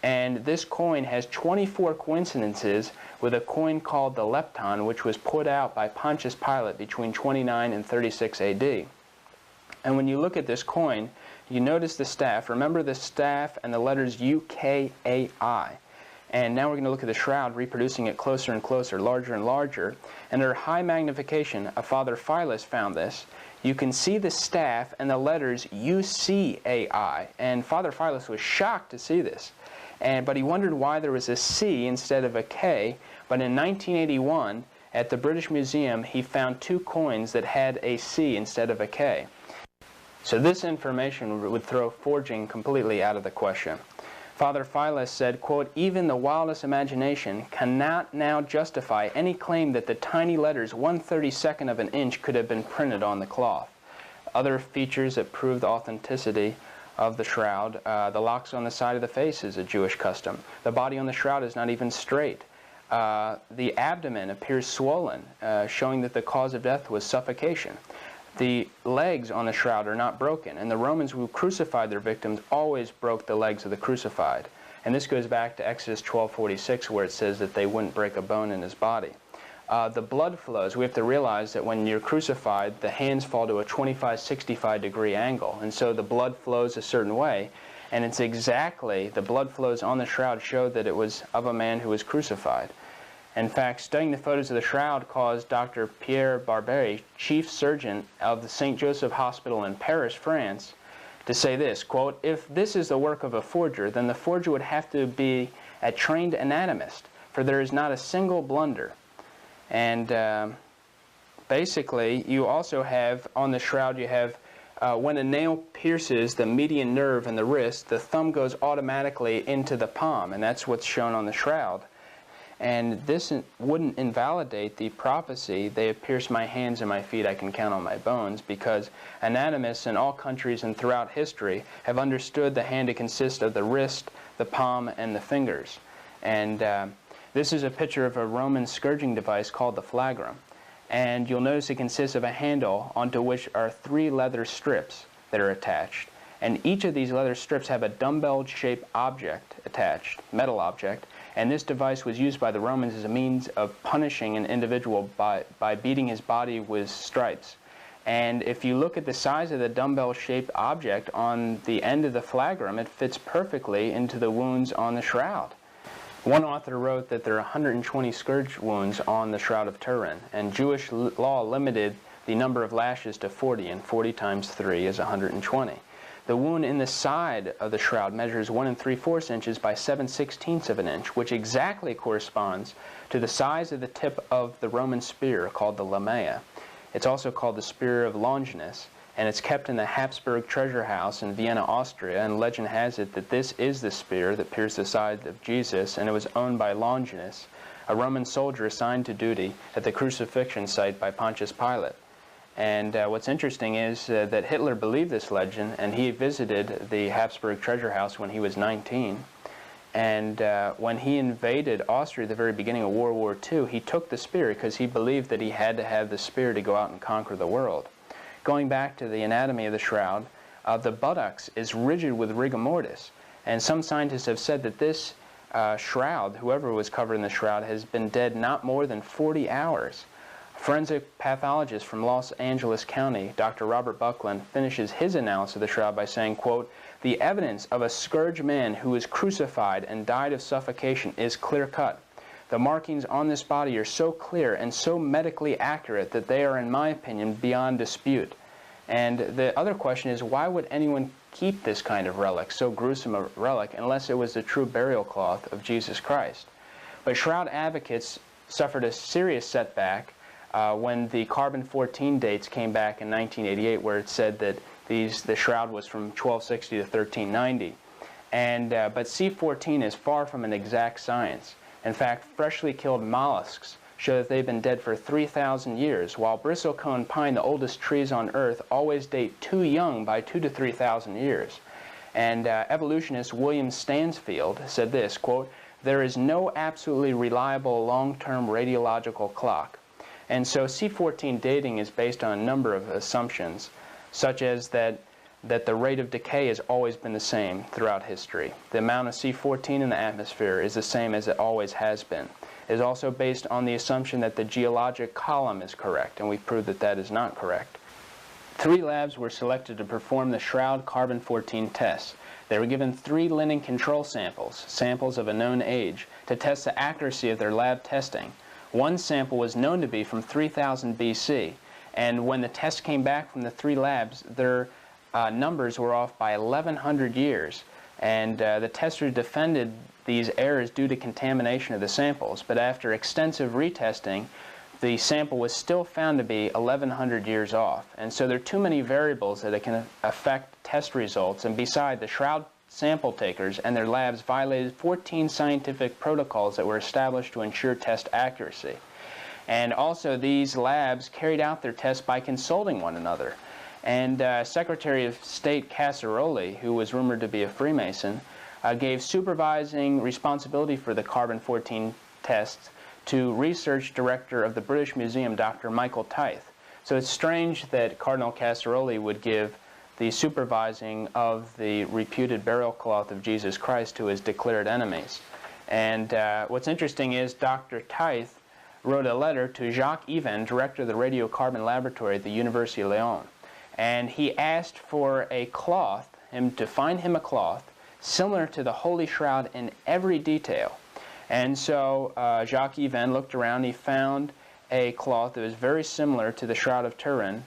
N: And this coin has 24 coincidences with a coin called the lepton, which was put out by Pontius Pilate between 29 and 36 AD. And when you look at this coin, you notice the staff. Remember the staff and the letters UKAI. And now we're going to look at the shroud, reproducing it closer and closer, larger and larger. And under high magnification, Father Philas found this. You can see the staff and the letters UCAI. And Father Philas was shocked to see this. But he wondered why there was a C instead of a K. But in 1981, at the British Museum, he found 2 coins that had a C instead of a K. So this information would throw forging completely out of the question. Father Philas said, quote, "Even the wildest imagination cannot now justify any claim that the tiny letters 1/32 of an inch could have been printed on the cloth." Other features that prove the authenticity of the shroud, the locks on the side of the face is a Jewish custom. The body on the shroud is not even straight. The abdomen appears swollen, showing that the cause of death was suffocation. The legs on the shroud are not broken, and the Romans who crucified their victims always broke the legs of the crucified. And this goes back to Exodus 12:46, where it says that they wouldn't break a bone in his body. The blood flows. We have to realize that when you're crucified, the hands fall to a 25-65 degree angle, and so the blood flows a certain way, and it's exactly, the blood flows on the shroud show that it was of a man who was crucified. In fact, studying the photos of the shroud caused Dr. Pierre Barbieri, chief surgeon of the St. Joseph Hospital in Paris, France, to say this, quote, "If this is the work of a forger, then the forger would have to be a trained anatomist, for there is not a single blunder." And basically, you also have, on the shroud, you have when a nail pierces the median nerve in the wrist, the thumb goes automatically into the palm, and that's what's shown on the shroud. And this wouldn't invalidate the prophecy, "They have pierced my hands and my feet, I can count on my bones," because anatomists in all countries and throughout history have understood the hand to consist of the wrist, the palm, and the fingers. And this is a picture of a Roman scourging device called the flagrum. And you'll notice it consists of a handle onto which are 3 leather strips that are attached. And each of these leather strips have a dumbbell-shaped object attached, metal object. And this device was used by the Romans as a means of punishing an individual by beating his body with stripes. And if you look at the size of the dumbbell-shaped object on the end of the flagrum, it fits perfectly into the wounds on the shroud. One author wrote that there are 120 scourge wounds on the Shroud of Turin, and Jewish law limited the number of lashes to 40, and 40 times 3 is 120. The wound in the side of the shroud measures 1 3/4 inches by 7/16 of an inch, which exactly corresponds to the size of the tip of the Roman spear called the lamea. It's also called the Spear of Longinus, and it's kept in the Habsburg treasure house in Vienna, Austria, and legend has it that this is the spear that pierced the side of Jesus, and it was owned by Longinus, a Roman soldier assigned to duty at the crucifixion site by Pontius Pilate. And what's interesting is that Hitler believed this legend, and he visited the Habsburg treasure house when he was 19. And when he invaded Austria at the very beginning of World War II, he took the spear because he believed that he had to have the spear to go out and conquer the world. Going back to the anatomy of the shroud, the buttocks is rigid with rigor mortis. And some scientists have said that this shroud, whoever was covered in the shroud, has been dead not more than 40 hours. Forensic pathologist from Los Angeles County, Dr. Robert Buckland, finishes his analysis of the shroud by saying, quote, "The evidence of a scourged man who was crucified and died of suffocation is clear-cut. The markings on this body are so clear and so medically accurate that they are, in my opinion, beyond dispute." And the other question is, why would anyone keep this kind of relic, so gruesome a relic, unless it was the true burial cloth of Jesus Christ? But shroud advocates suffered a serious setback when the carbon-14 dates came back in 1988, where it said that the shroud was from 1260 to 1390. But C14 is far from an exact science. In fact, freshly killed mollusks show that they've been dead for 3,000 years, while bristlecone pine, the oldest trees on Earth, always date too young by 2,000 to 3,000 years. And evolutionist William Stansfield said this, quote, "There is no absolutely reliable long-term radiological clock." And so C14 dating is based on a number of assumptions, such as that the rate of decay has always been the same throughout history. The amount of C14 in the atmosphere is the same as it always has been. It is also based on the assumption that the geologic column is correct, and we've proved that that is not correct. 3 labs were selected to perform the shroud carbon-14 test. They were given 3 linen control samples, samples of a known age, to test the accuracy of their lab testing. One sample was known to be from 3000 BC, and when the test came back from the 3 labs, their numbers were off by 1100 years, and the testers defended these errors due to contamination of the samples, but after extensive retesting, the sample was still found to be 1100 years off. And so there are too many variables that it can affect test results, and beside, the shroud sample takers and their labs violated 14 scientific protocols that were established to ensure test accuracy. And also, these labs carried out their tests by consulting one another. And Secretary of State Casseroli, who was rumored to be a Freemason, gave supervising responsibility for the carbon-14 tests to Research Director of the British Museum, Dr. Michael Tythe. So it's strange that Cardinal Casseroli would give the supervising of the reputed burial cloth of Jesus Christ to his declared enemies. And what's interesting is Dr. Tythe wrote a letter to Jacques Even, director of the radiocarbon laboratory at the University of Lyon. And he asked for a cloth, him to find him a cloth similar to the Holy Shroud in every detail. And so Jacques Even looked around, he found a cloth that was very similar to the Shroud of Turin,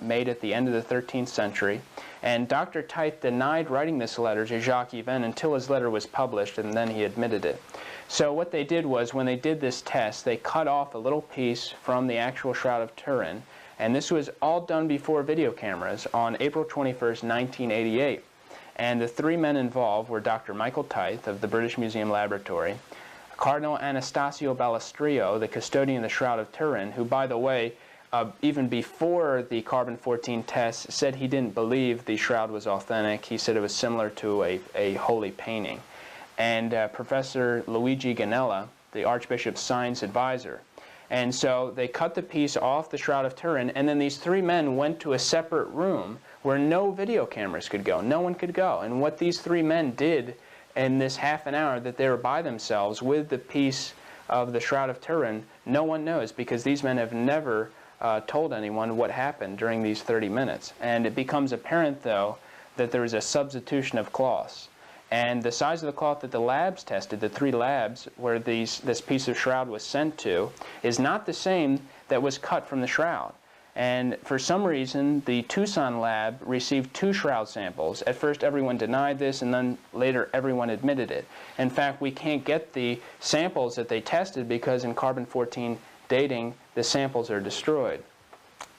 N: made at the end of the 13th century. And Dr. Tythe denied writing this letter to Jacques Even until his letter was published, and then he admitted it. So what they did was, when they did this test, they cut off a little piece from the actual Shroud of Turin, And this was all done before video cameras on April 21st, 1988. And the three men involved were Dr. Michael Tithe of the British Museum Laboratory, Cardinal Anastasio Ballestrio, the custodian of the Shroud of Turin, who, by the way, even before the carbon-14 tests, said he didn't believe the shroud was authentic. He said it was similar to a holy painting. And Professor Luigi Ganella, the Archbishop's science advisor. And so they cut the piece off the Shroud of Turin, and then these three men went to a separate room where no video cameras could go. No one could go. And what these three men did in this half an hour that they were by themselves with the piece of the Shroud of Turin, no one knows, because these men have never told anyone what happened during these 30 minutes. And it becomes apparent, though, that there is a substitution of cloths. And the size of the cloth that the labs tested, the three labs where this piece of shroud was sent to, is not the same that was cut from the shroud. And for some reason, the Tucson lab received 2 shroud samples. At first, everyone denied this, and then later, everyone admitted it. In fact, we can't get the samples that they tested because in carbon-14 dating, the samples are destroyed.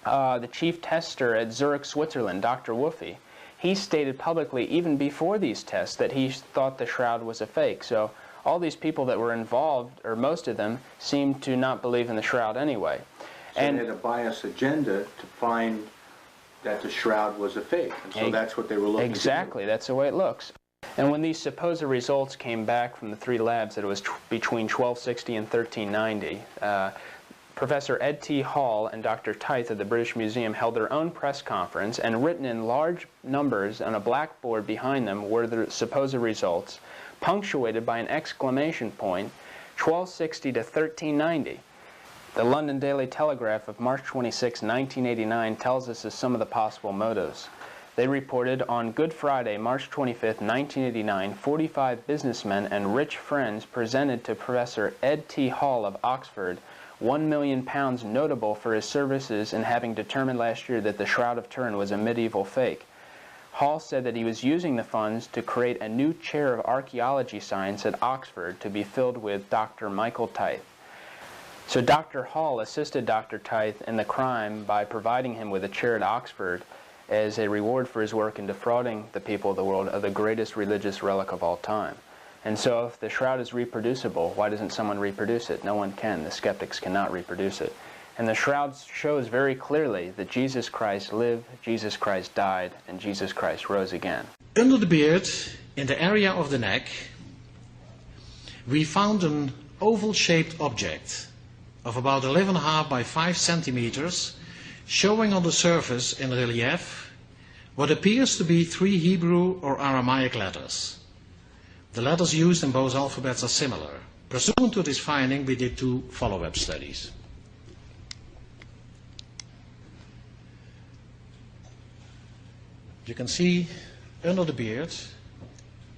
N: The chief tester at Zurich, Switzerland, Dr. Woofy, he stated publicly, even before these tests, that he thought the shroud was a fake. So all these people that were involved, or most of them, seemed to not believe in the shroud anyway.
O: So they had a biased agenda to find that the shroud was a fake. And so that's what they were looking
N: Exactly. That's the way it looks. And when these supposed results came back from the 3 labs that it was between 1260 and 1390, Professor Ed T. Hall and Dr. Tithe of the British Museum held their own press conference, and written in large numbers on a blackboard behind them were the supposed results, punctuated by an exclamation point, 1260 to 1390. The London Daily Telegraph of March 26, 1989 tells us of some of the possible motives. They reported on Good Friday, March 25, 1989, 45 businessmen and rich friends presented to Professor Ed T. Hall of Oxford £1 million notable for his services in having determined last year that the Shroud of Turin was a medieval fake. Hall said that he was using the funds to create a new chair of archaeology science at Oxford to be filled with Dr. Michael Tithe. So Dr. Hall assisted Dr. Tithe in the crime by providing him with a chair at Oxford as a reward for his work in defrauding the people of the world of the greatest religious relic of all time. And so if the shroud is reproducible, why doesn't someone reproduce it? No one can. The skeptics cannot reproduce it. And the shroud shows very clearly that Jesus Christ lived, Jesus Christ died, and Jesus Christ rose again.
P: Under the beard, in the area of the neck, we found an oval-shaped object of about 11.5 by 5 centimeters, showing on the surface in relief what appears to be 3 Hebrew or Aramaic letters. The letters used in both alphabets are similar. Pursuant to this finding, we did 2 follow-up studies. You can see under the beard,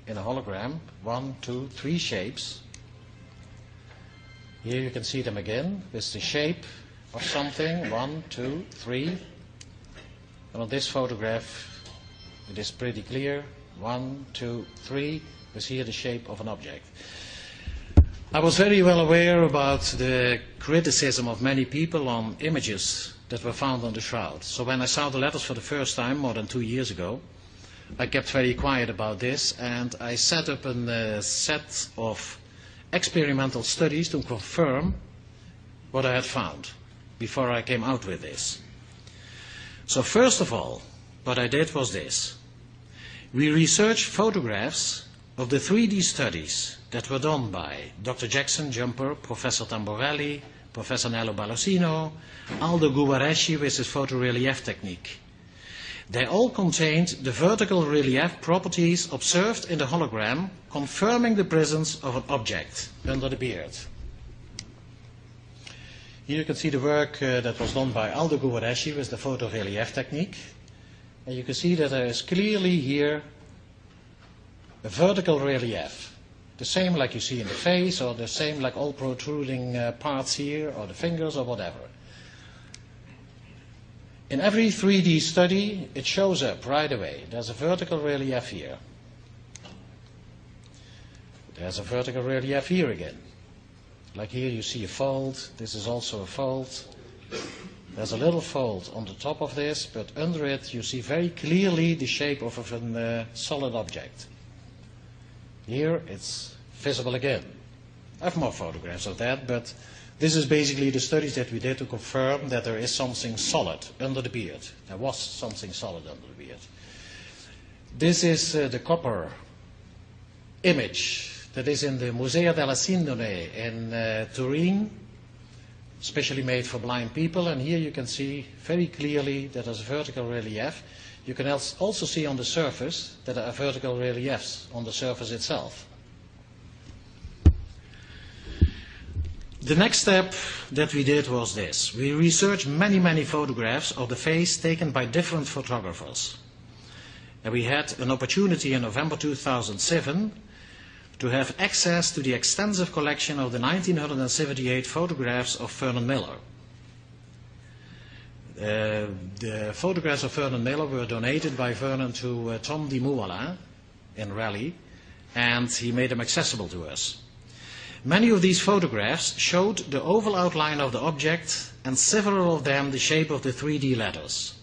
P: in a hologram, 1, 2, 3 shapes. Here you can see them again with the shape of something, 1, 2, 3. And on this photograph, it is pretty clear, 1, 2, 3. Was here the shape of an object. I was very well aware about the criticism of many people on images that were found on the shroud. So when I saw the letters for the first time, more than 2 years ago, I kept very quiet about this, and I set up a set of experimental studies to confirm what I had found before I came out with this. So first of all, what I did was this. We researched photographs of the 3D studies that were done by Dr. Jackson Jumper, Professor Tamborelli, Professor Nello Balosino, Aldo Guareschi with his photorelief technique. They all contained the vertical relief properties observed in the hologram, confirming the presence of an object under the beard. Here you can see the work that was done by Aldo Guareschi with the photorelief technique. And you can see that there is clearly here a vertical relief, the same like you see in the face, or the same like all protruding parts here, or the fingers, or whatever. In every 3D study, it shows up right away. There's a vertical relief here. There's a vertical relief here again. Like here you see a fold. This is also a fold. There's a little fold on the top of this, but under it you see very clearly the shape of a solid object. Here it's visible again. I have more photographs of that, but this is basically the studies that we did to confirm that there is something solid under the beard. There was something solid under the beard. This is the copper image that is in the Museo della Sindone in Turin, specially made for blind people, and here you can see very clearly that there's a vertical relief. You can also see on the surface that there are vertical reliefs on the surface itself. The next step that we did was this. We researched many photographs of the face taken by different photographers. And we had an opportunity in November 2007 to have access to the extensive collection of the 1978 photographs of Vernon Miller. The photographs of Vernon Miller were donated by Vernon to Tom de Moulin in Raleigh, and he made them accessible to us. Many of these photographs showed the oval outline of the object, and several of them the shape of the 3D letters.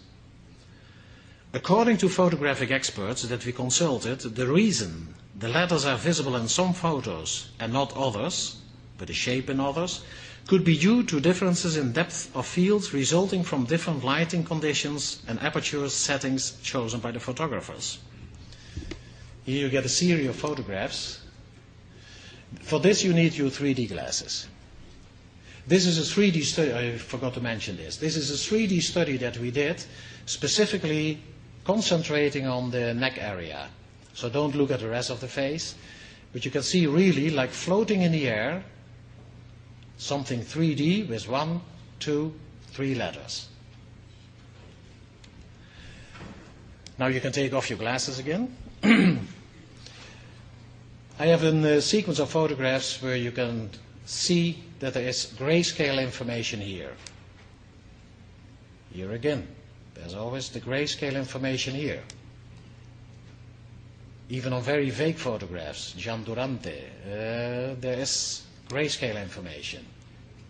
P: According to photographic experts that we consulted, the reason the letters are visible in some photos and not others, but the shape in others, could be due to differences in depth of field resulting from different lighting conditions and aperture settings chosen by the photographers. Here you get a series of photographs. For this you need your 3D glasses. This is a 3D study, I forgot to mention this. This is a 3D study that we did, specifically concentrating on the neck area. So don't look at the rest of the face, but you can see really like floating in the air, something 3D with 1, 2, 3 letters. Now you can take off your glasses again. I have a sequence of photographs where you can see that there is grayscale information here. Here again, there's always the grayscale information here. Even on very vague photographs, Gian Durante, there is grayscale information.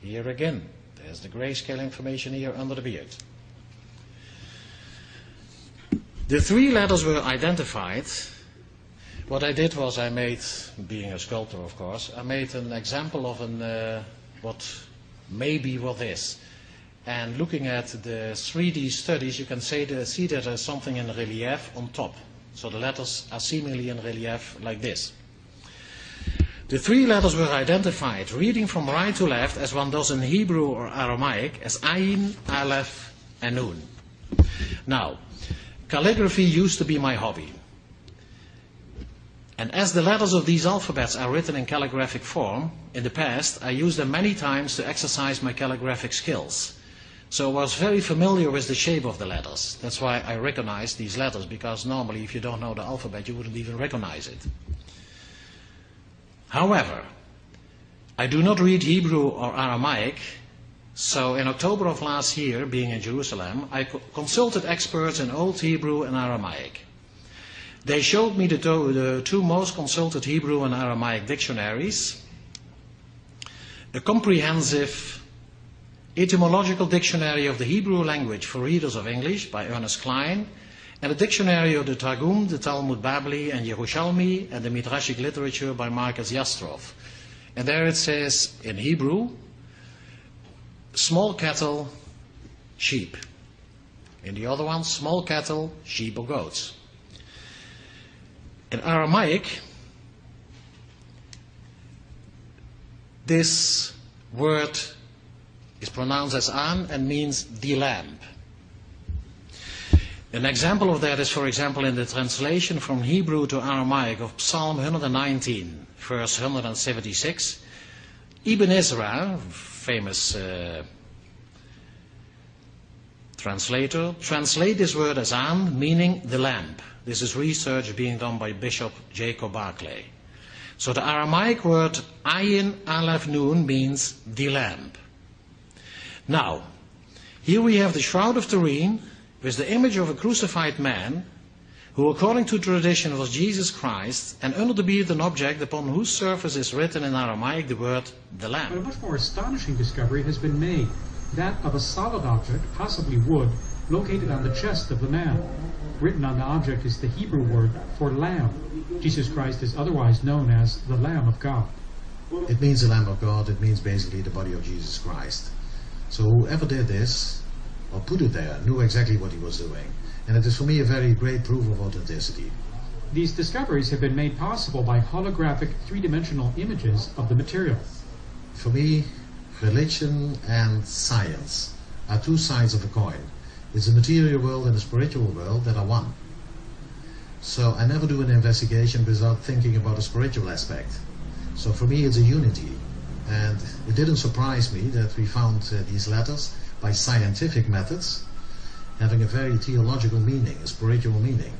P: Here again, there's the grayscale information here under the beard. The 3 letters were identified. What I did was I made, being a sculptor of course, I made an example of what maybe what is. And looking at the 3D studies, you can see that there's something in relief on top. So the letters are seemingly in relief like this. The 3 letters were identified, reading from right to left, as one does in Hebrew or Aramaic, as Ayin, Aleph, and Nun. Now, calligraphy used to be my hobby. And as the letters of these alphabets are written in calligraphic form, in the past I used them many times to exercise my calligraphic skills. So I was very familiar with the shape of the letters. That's why I recognized these letters, because normally if you don't know the alphabet you wouldn't even recognize it. However, I do not read Hebrew or Aramaic, so in October of last year, being in Jerusalem, I consulted experts in Old Hebrew and Aramaic. They showed me the 2 most consulted Hebrew and Aramaic dictionaries, a comprehensive etymological dictionary of the Hebrew language for readers of English by Ernest Klein, and a dictionary of the Targum, the Talmud Babli, and Yerushalmi, and the Midrashic literature by Marcus Yastrov. And there it says in Hebrew, small cattle, sheep. In the other one, small cattle, sheep or goats. In Aramaic, this word is pronounced as an and means the lamb. An example of that is, for example, in the translation from Hebrew to Aramaic of Psalm 119, verse 176. Ibn Ezra, famous translator, translate this word as an, meaning the lamb. This is research being done by Bishop Jacob Barclay. So the Aramaic word Ayin Aleph Nun means the lamb. Now, here we have the Shroud of Turin with the image of a crucified man who, according to tradition, was Jesus Christ, and under the beard an object upon whose surface is written in Aramaic the word the lamb.
Q: But a much more astonishing discovery has been made. that of a solid object, possibly wood, located on the chest of the man. Written on the object is the Hebrew word for lamb. Jesus Christ is otherwise known as the Lamb of God.
R: It means the Lamb of God. It means basically the body of Jesus Christ. So whoever did this, or put it there, knew exactly what he was doing. And it is for me a very great proof of authenticity.
Q: These discoveries have been made possible by holographic three-dimensional images of the material.
R: For me, religion and science are two sides of a coin. It's the material world and the spiritual world that are one. So I never do an investigation without thinking about the spiritual aspect. So for me it's a unity. And it didn't surprise me that we found these letters by scientific methods having a very theological meaning, a spiritual meaning.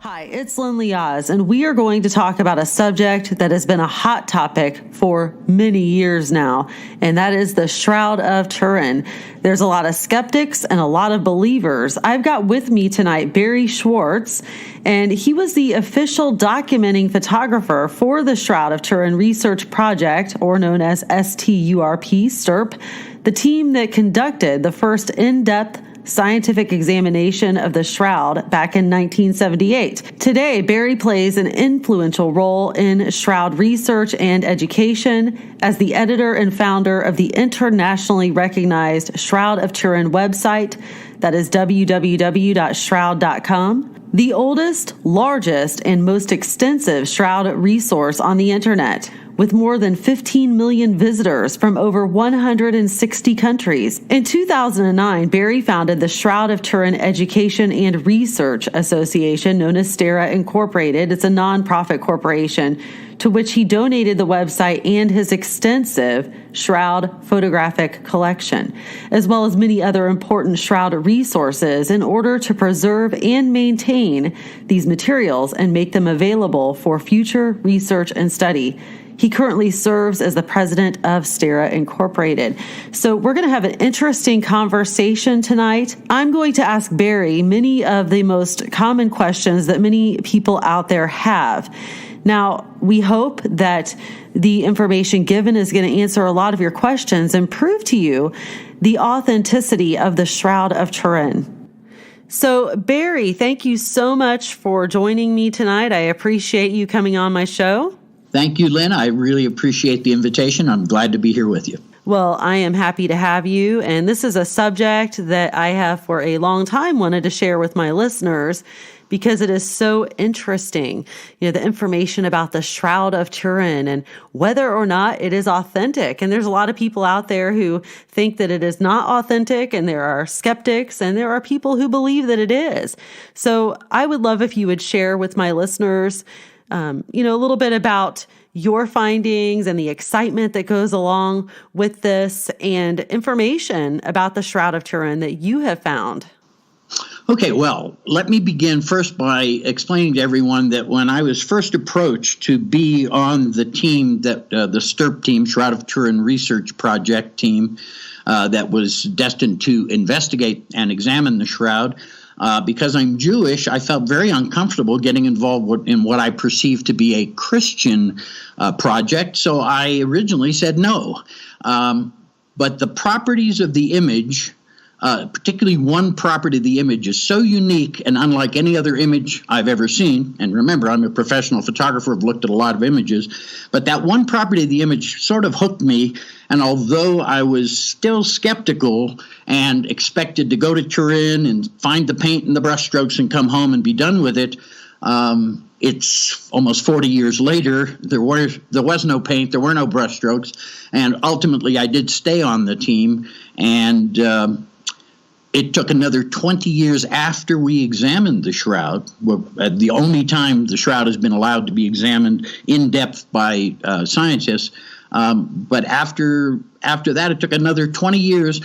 S: Hi, it's Lynn Oz, and we are going to talk about a subject that has been a hot topic for many years now, and that is the Shroud of Turin. There's a lot of skeptics and a lot of believers. I've got with me tonight Barry Schwartz, and he was the official documenting photographer for the Shroud of Turin Research Project, or known as STURP, the team that conducted the first in-depth scientific examination of the shroud back in 1978. Today, Barry plays an influential role in shroud research and education as the editor and founder of the internationally recognized Shroud of Turin website, that is www.shroud.com, the oldest, largest, and most extensive shroud resource on the internet, with more than 15 million visitors from over 160 countries. In 2009, Barry founded the Shroud of Turin Education and Research Association, known as STERA Incorporated. It's a nonprofit corporation to which he donated the website and his extensive shroud photographic collection, as well as many other important shroud resources in order to preserve and maintain these materials and make them available for future research and study. He currently serves as the president of STERA Incorporated. So we're going to have an interesting conversation tonight. I'm going to ask Barry many of the most common questions that many people out there have. Now, we hope that the information given is going to answer a lot of your questions and prove to you the authenticity of the Shroud of Turin. So, Barry, thank you so much for joining me tonight. I appreciate you coming on my show.
T: Thank you, Lynn. I really appreciate the invitation. I'm glad to be here with you.
S: Well, I am happy to have you. And this is a subject that I have for a long time wanted to share with my listeners because it is so interesting. You know, the information about the Shroud of Turin and whether or not it is authentic. And there's a lot of people out there who think that it is not authentic, and there are skeptics, and there are people who believe that it is. So I would love if you would share with my listeners a little bit about your findings and the excitement that goes along with this and information about the Shroud of Turin that you have found.
T: Okay, well, let me begin first by explaining to everyone that when I was first approached to be on the team, that the STURP team, Shroud of Turin Research Project team, that was destined to investigate and examine the shroud, because I'm Jewish, I felt very uncomfortable getting involved in what I perceived to be a Christian project, so I originally said no. But the properties of the image particularly one property of the image is so unique and unlike any other image I've ever seen. And remember, I'm a professional photographer, I've looked at a lot of images, but that one property of the image sort of hooked me. And although I was still skeptical and expected to go to Turin and find the paint and the brushstrokes and come home and be done with it, it's almost 40 years later. There was no paint, there were no brushstrokes, and ultimately I did stay on the team. And it took another 20 years after we examined the shroud, the only time the shroud has been allowed to be examined in depth by scientists. But after that, it took another 20 years.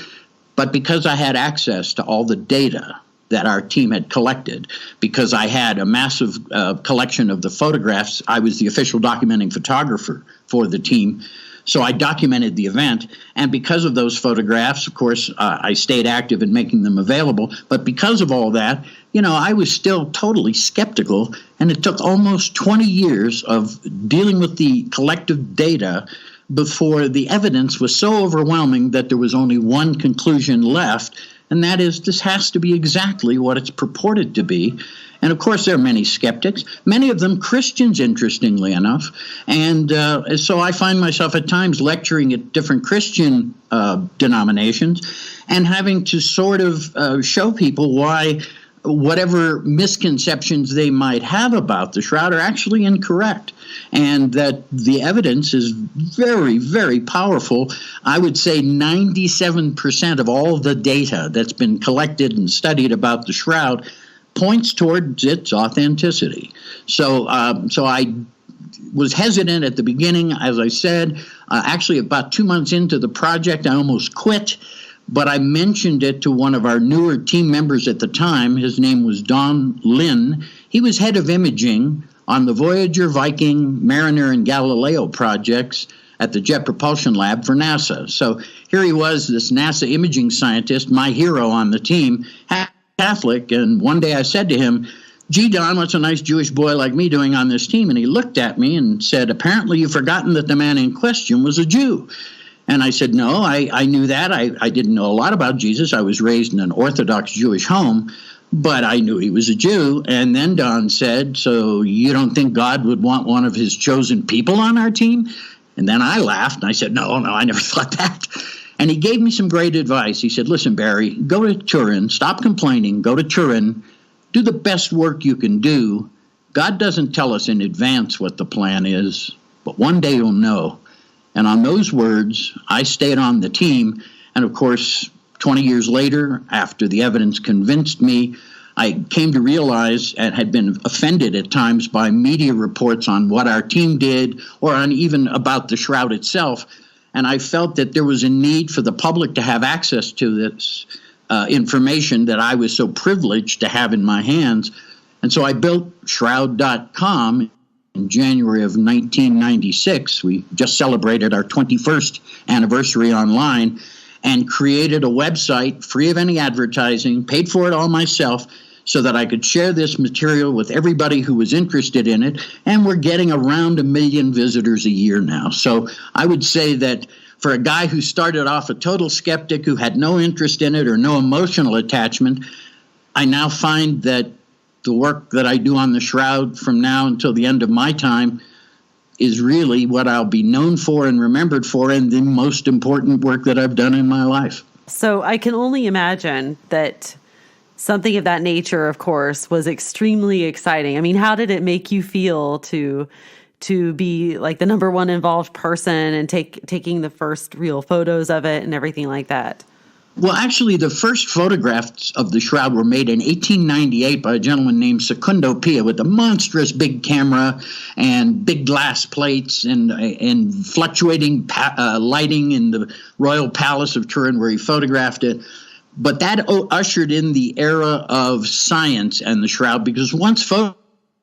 T: But because I had access to all the data that our team had collected, because I had a massive collection of the photographs, I was the official documenting photographer for the team. So I documented the event, and because of those photographs, of course, I stayed active in making them available. But because of all that, I was still totally skeptical, and it took almost 20 years of dealing with the collective data before the evidence was so overwhelming that there was only one conclusion left, and that is this has to be exactly what it's purported to be. And of course, there are many skeptics, many of them Christians, interestingly enough. And so I find myself at times lecturing at different Christian denominations and having to sort of show people why whatever misconceptions they might have about the shroud are actually incorrect, and that the evidence is very, very powerful. I would say 97% of all the data that's been collected and studied about the shroud points towards its authenticity. So I was hesitant at the beginning, as I said. Actually, about 2 months into the project, I almost quit. But I mentioned it to one of our newer team members at the time. His name was Don Lynn. He was head of imaging on the Voyager, Viking, Mariner, and Galileo projects at the Jet Propulsion Lab for NASA. So here he was, this NASA imaging scientist, my hero on the team, Catholic. And one day I said to him, "Gee, Don, what's a nice Jewish boy like me doing on this team?" And he looked at me and said, "Apparently you've forgotten that the man in question was a Jew." And I said, "No, I knew that. I didn't know a lot about Jesus. I was raised in an Orthodox Jewish home, but I knew he was a Jew." And then Don said, "So you don't think God would want one of his chosen people on our team?" And then I laughed, and I said, no, I never thought that. And he gave me some great advice. He said, "Listen, Barry, go to Turin, stop complaining, go to Turin, do the best work you can do. God doesn't tell us in advance what the plan is, but one day you'll know." And on those words, I stayed on the team. And of course, 20 years later, after the evidence convinced me, I came to realize and had been offended at times by media reports on what our team did or on even about the shroud itself. And I felt that there was a need for the public to have access to this information that I was so privileged to have in my hands. And so I built Shroud.com in January of 1996. We just celebrated our 21st anniversary online and created a website free of any advertising, paid for it all myself, so that I could share this material with everybody who was interested in it. And we're getting around 1 million visitors a year now. So I would say that for a guy who started off a total skeptic, who had no interest in it or no emotional attachment, I now find that the work that I do on the shroud from now until the end of my time is really what I'll be known for and remembered for, and the most important work that I've done in my life.
S: So I can only imagine that something of that nature, of course, was extremely exciting. I mean, how did it make you feel to be like the number one involved person and taking the first real photos of it and everything like that?
T: Well, actually, the first photographs of the shroud were made in 1898 by a gentleman named Secundo Pia with a monstrous big camera and big glass plates and fluctuating lighting in the Royal Palace of Turin where he photographed it. But that ushered in the era of science and the shroud, because once photos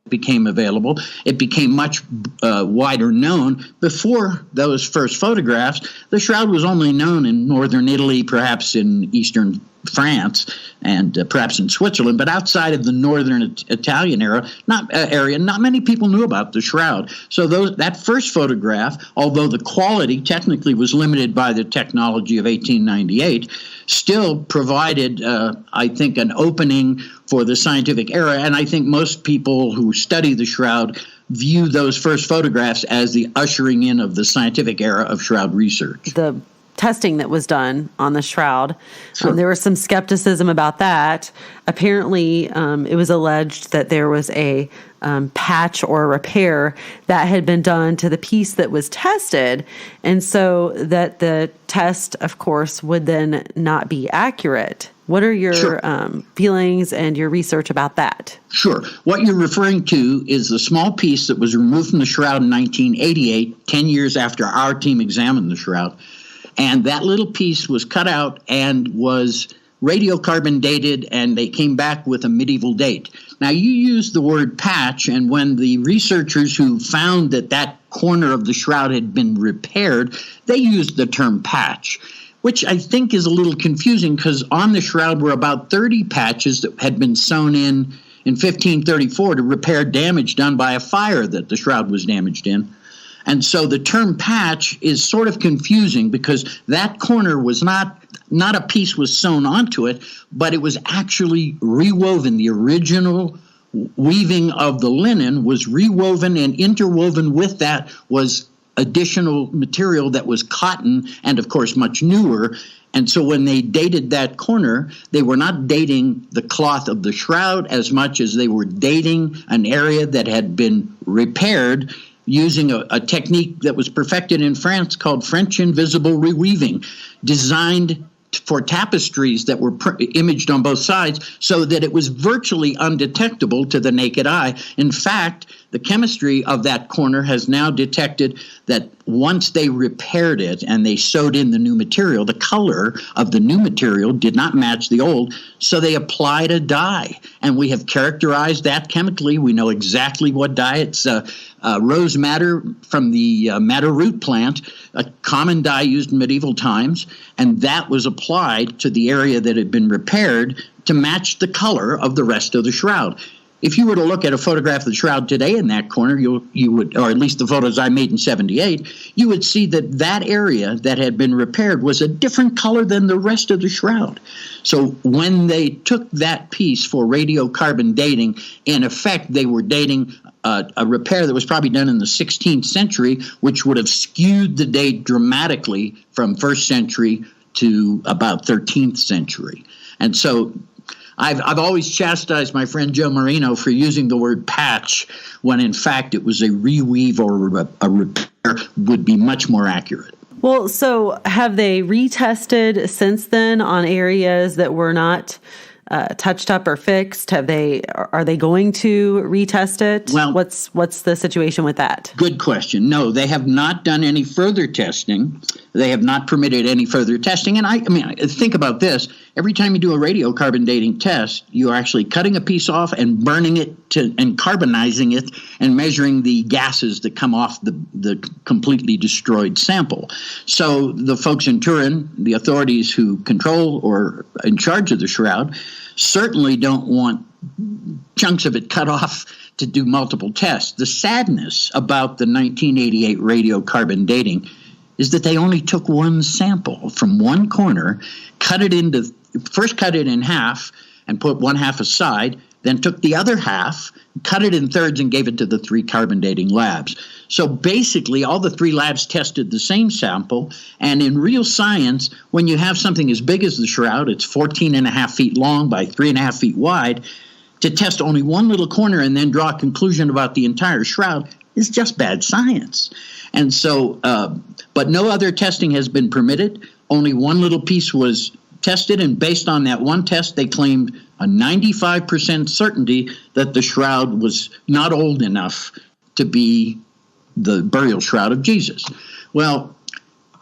T: became available, it became much wider known. Before those first photographs, the shroud was only known in northern Italy, perhaps in eastern France and perhaps in Switzerland, but outside of the northern Italian area, not many people knew about the shroud. So that first photograph, although the quality technically was limited by the technology of 1898, still provided, I think, an opening for the scientific era. And I think most people who study the shroud view those first photographs as the ushering in of the scientific era of shroud research.
S: The testing that was done on the shroud,
T: sure.
S: There was some skepticism about that. Apparently, it was alleged that there was a patch or repair that had been done to the piece that was tested, and so that the test, of course, would then not be accurate. What are your feelings and your research about that?
T: Sure. What you're referring to is the small piece that was removed from the shroud in 1988, 10 years after our team examined the shroud. And that little piece was cut out and was radiocarbon dated, and they came back with a medieval date. Now, you used the word patch, and when the researchers who found that corner of the shroud had been repaired, they used the term patch, which I think is a little confusing because on the shroud were about 30 patches that had been sewn in 1534 to repair damage done by a fire that the shroud was damaged in. And so the term patch is sort of confusing because that corner was not a piece was sewn onto it, but it was actually rewoven. The original weaving of the linen was rewoven, and interwoven with that was additional material that was cotton and, of course, much newer. And so when they dated that corner, they were not dating the cloth of the shroud as much as they were dating an area that had been repaired using a technique that was perfected in France called French invisible reweaving, designed for tapestries that were imaged on both sides so that it was virtually undetectable to the naked eye. In fact, the chemistry of that corner has now detected that once they repaired it and they sewed in the new material, the color of the new material did not match the old, so they applied a dye. And we have characterized that chemically. We know exactly what dye. It's rose madder from the madder root plant, a common dye used in medieval times, and that was applied to the area that had been repaired to match the color of the rest of the shroud. If you were to look at a photograph of the shroud today in that corner, you would, or at least the photos I made in '78, you would see that area that had been repaired was a different color than the rest of the shroud. So when they took that piece for radiocarbon dating, in effect, they were dating a repair that was probably done in the 16th century, which would have skewed the date dramatically from 1st century to about 13th century. And so I've always chastised my friend Joe Marino for using the word patch when in fact it was a reweave or a repair would be much more accurate.
S: Well, so have they retested since then on areas that were not touched up or fixed? Are they going to retest it?
T: Well,
S: what's the situation with that?
T: Good question. No, they have not done any further testing. They have not permitted any further testing. And I mean, think about this. Every time you do a radiocarbon dating test, you are actually cutting a piece off and burning it and carbonizing it and measuring the gases that come off the completely destroyed sample. So the folks in Turin, the authorities who control or in charge of the shroud, certainly don't want chunks of it cut off to do multiple tests. The sadness about the 1988 radiocarbon dating is that they only took one sample from one corner, first cut it in half and put one half aside, then took the other half, cut it in thirds, and gave it to the 3 carbon dating labs. So basically, all the 3 labs tested the same sample, and in real science, when you have something as big as the shroud, it's 14.5 feet long by 3.5 feet wide, to test only one little corner and then draw a conclusion about the entire shroud is just bad science. And so, but no other testing has been permitted. Only one little piece was tested, and based on that one test, they claimed a 95% certainty that the shroud was not old enough to be the burial shroud of Jesus. Well,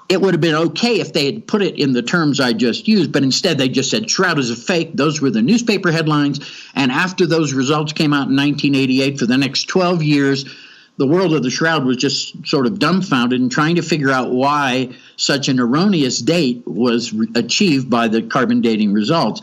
T: it would have been okay if they had put it in the terms I just used, but instead they just said shroud is a fake. Those were the newspaper headlines, and after those results came out in 1988, for the next 12 years, the world of the shroud was just sort of dumbfounded and trying to figure out why such an erroneous date was achieved by the carbon dating results.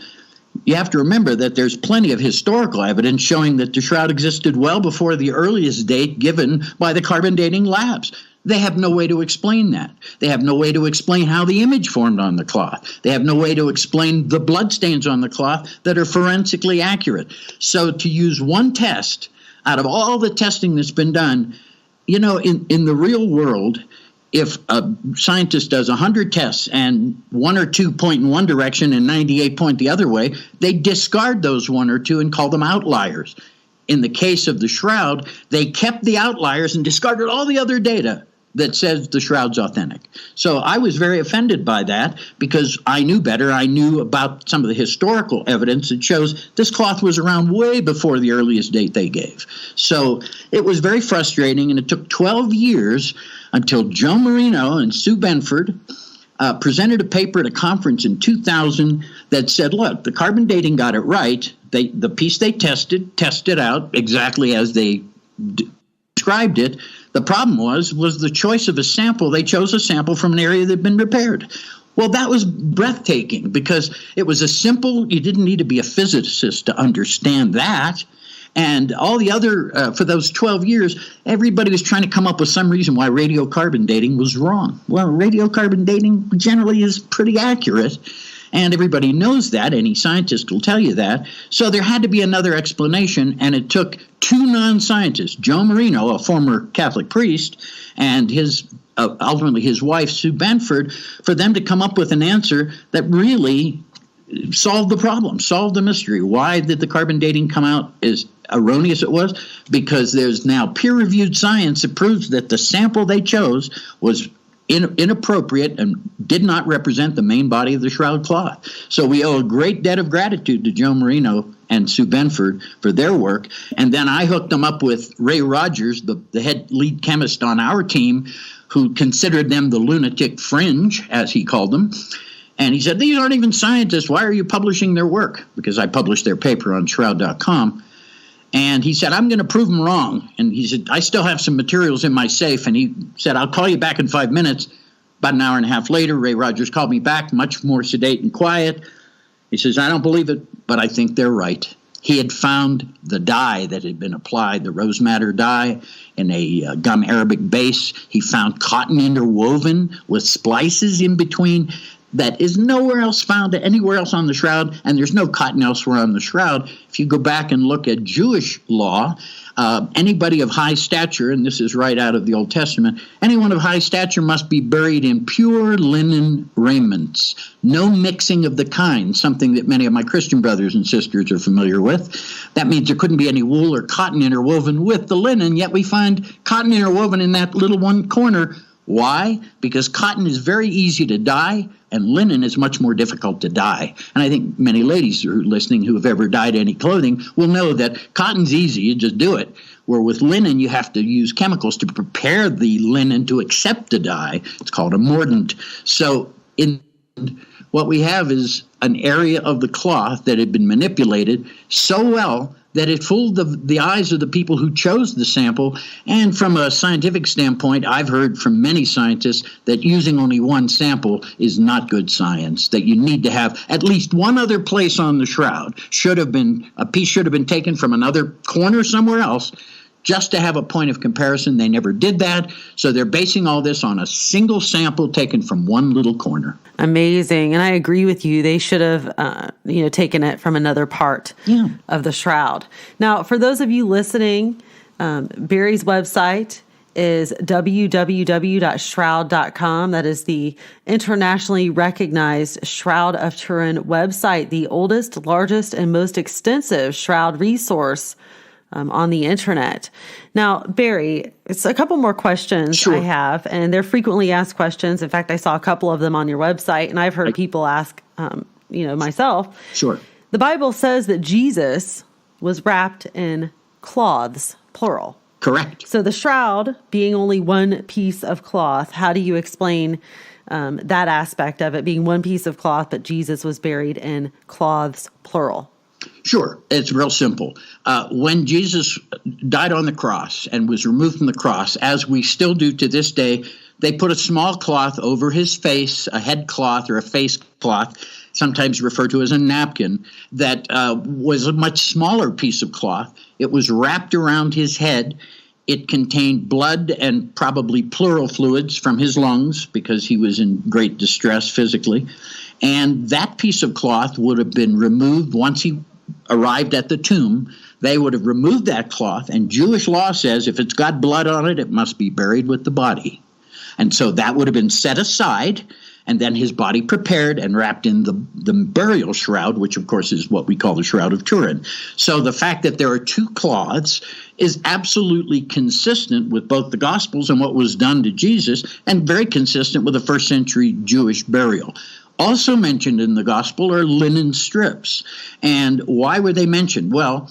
T: You have to remember that there's plenty of historical evidence showing that the shroud existed well before the earliest date given by the carbon dating labs. They have no way to explain that. They have no way to explain how the image formed on the cloth. They have no way to explain the bloodstains on the cloth that are forensically accurate. So to use one test out of all the testing that's been done, you know, in the real world, if a scientist does 100 tests and 1 or 2 point in one direction and 98 point the other way, they discard those 1 or 2 and call them outliers. In the case of the shroud, they kept the outliers and discarded all the other data that says the shroud's authentic. So I was very offended by that because I knew better. I knew about some of the historical evidence that shows this cloth was around way before the earliest date they gave. So it was very frustrating, and it took 12 years until Joe Marino and Sue Benford presented a paper at a conference in 2000 that said, look, the carbon dating got it right. The piece they tested out exactly as they described it. The problem was the choice of a sample. They chose a sample from an area that had been repaired. Well, that was breathtaking because it was a simple, you didn't need to be a physicist to understand that. And all the other, for those 12 years, everybody was trying to come up with some reason why radiocarbon dating was wrong. Well, radiocarbon dating generally is pretty accurate. And everybody knows that. Any scientist will tell you that. So there had to be another explanation, and it took 2 non-scientists, Joe Marino, a former Catholic priest, and ultimately his wife, Sue Benford, for them to come up with an answer that really solved the problem, solved the mystery. Why did the carbon dating come out as erroneous it was? Because there's now peer-reviewed science that proves that the sample they chose was inappropriate and did not represent the main body of the shroud cloth. So we owe a great debt of gratitude to Joe Marino and Sue Benford for their work. And then I hooked them up with Ray Rogers, the head lead chemist on our team, who considered them the lunatic fringe, as he called them. And he said, these aren't even scientists. Why are you publishing their work? Because I published their paper on shroud.com. And he said, I'm going to prove them wrong. And he said, I still have some materials in my safe. And he said, I'll call you back in 5 minutes. About an hour and a half later, Ray Rogers called me back, much more sedate and quiet. He says, I don't believe it, but I think they're right. He had found the dye that had been applied, the rose madder dye, in a gum Arabic base. He found cotton interwoven with splices in between. That is nowhere else found anywhere else on the shroud, and there's no cotton elsewhere on the shroud. If you go back and look at Jewish law, anybody of high stature, and this is right out of the Old Testament, anyone of high stature must be buried in pure linen raiments. No mixing of the kind, something that many of my Christian brothers and sisters are familiar with. That means there couldn't be any wool or cotton interwoven with the linen, yet we find cotton interwoven in that little one corner. Why? Because cotton is very easy to dye, and linen is much more difficult to dye. And I think many ladies who are listening who have ever dyed any clothing will know that cotton's easy, you just do it. Where with linen, you have to use chemicals to prepare the linen to accept the dye. It's called a mordant. So what we have is an area of the cloth that had been manipulated so well that it fooled the eyes of the people who chose the sample. And from a scientific standpoint, I've heard from many scientists that using only one sample is not good science, that you need to have at least one other place on the shroud. A piece should have been taken from another corner somewhere else just to have a point of comparison. They never did that, so they're basing all this on a single sample taken from one little corner.
S: Amazing. And I agree with you. They should have, taken it from another part of the shroud. Now, for those of you listening, Barry's website is www.shroud.com. That is the internationally recognized Shroud of Turin website, the oldest, largest, and most extensive shroud resource on the internet. Now, Barry, it's a couple more questions I have, and they're frequently asked questions. In fact, I saw a couple of them on your website, and I've heard people ask, myself.
T: Sure.
S: The Bible says that Jesus was wrapped in cloths, plural.
T: Correct.
S: So the shroud being only one piece of cloth, how do you explain that aspect of it being one piece of cloth, but Jesus was buried in cloths, plural?
T: Sure, it's real simple. When Jesus died on the cross and was removed from the cross, as we still do to this day, they put a small cloth over his face, a head cloth or a face cloth, sometimes referred to as a napkin, that was a much smaller piece of cloth. It was wrapped around his head. It contained blood and probably pleural fluids from his lungs because he was in great distress physically. And that piece of cloth would have been removed once he arrived at the tomb. They would have removed that cloth, and Jewish law says if it's got blood on it, it must be buried with the body. And so that would have been set aside, and then his body prepared and wrapped in the burial shroud, which of course is what we call the Shroud of Turin. So the fact that there are two cloths is absolutely consistent with both the Gospels and what was done to Jesus, and very consistent with the first century Jewish burial. Also mentioned in the Gospel are linen strips. And why were they mentioned? Well,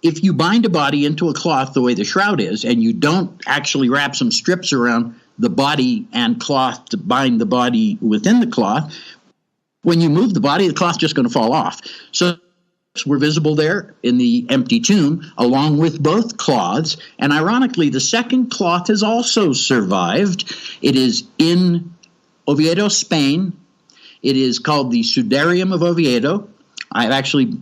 T: if you bind a body into a cloth the way the shroud is, and you don't actually wrap some strips around the body and cloth to bind the body within the cloth, when you move the body, the cloth's just going to fall off. So were visible there in the empty tomb, along with both cloths. And ironically, the second cloth has also survived. It is in Oviedo, Spain. It is called the Sudarium of Oviedo. I've actually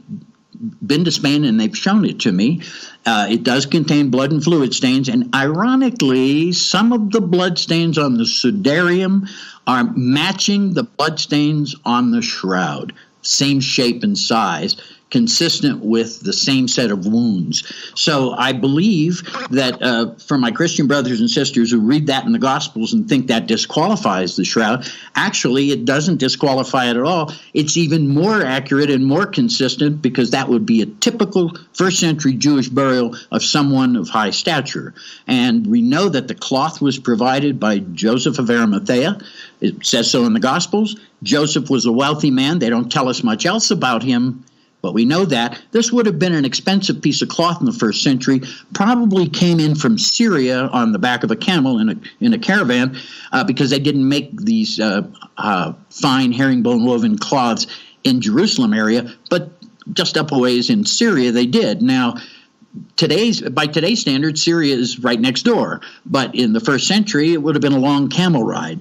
T: been to Spain, and they've shown it to me. It does contain blood and fluid stains, and ironically, some of the blood stains on the Sudarium are matching the blood stains on the shroud. Same shape and size, consistent with the same set of wounds. So I believe that for my Christian brothers and sisters who read that in the Gospels and think that disqualifies the shroud, actually it doesn't disqualify it at all. It's even more accurate and more consistent because that would be a typical first century Jewish burial of someone of high stature. And we know that the cloth was provided by Joseph of Arimathea. It says so in the Gospels. Joseph was a wealthy man. They don't tell us much else about him, but we know that. This would have been an expensive piece of cloth in the first century, probably came in from Syria on the back of a camel in a caravan because they didn't make these fine herringbone woven cloths in Jerusalem area, but just up a ways in Syria they did. Now, by today's standards, Syria is right next door, but in the first century it would have been a long camel ride.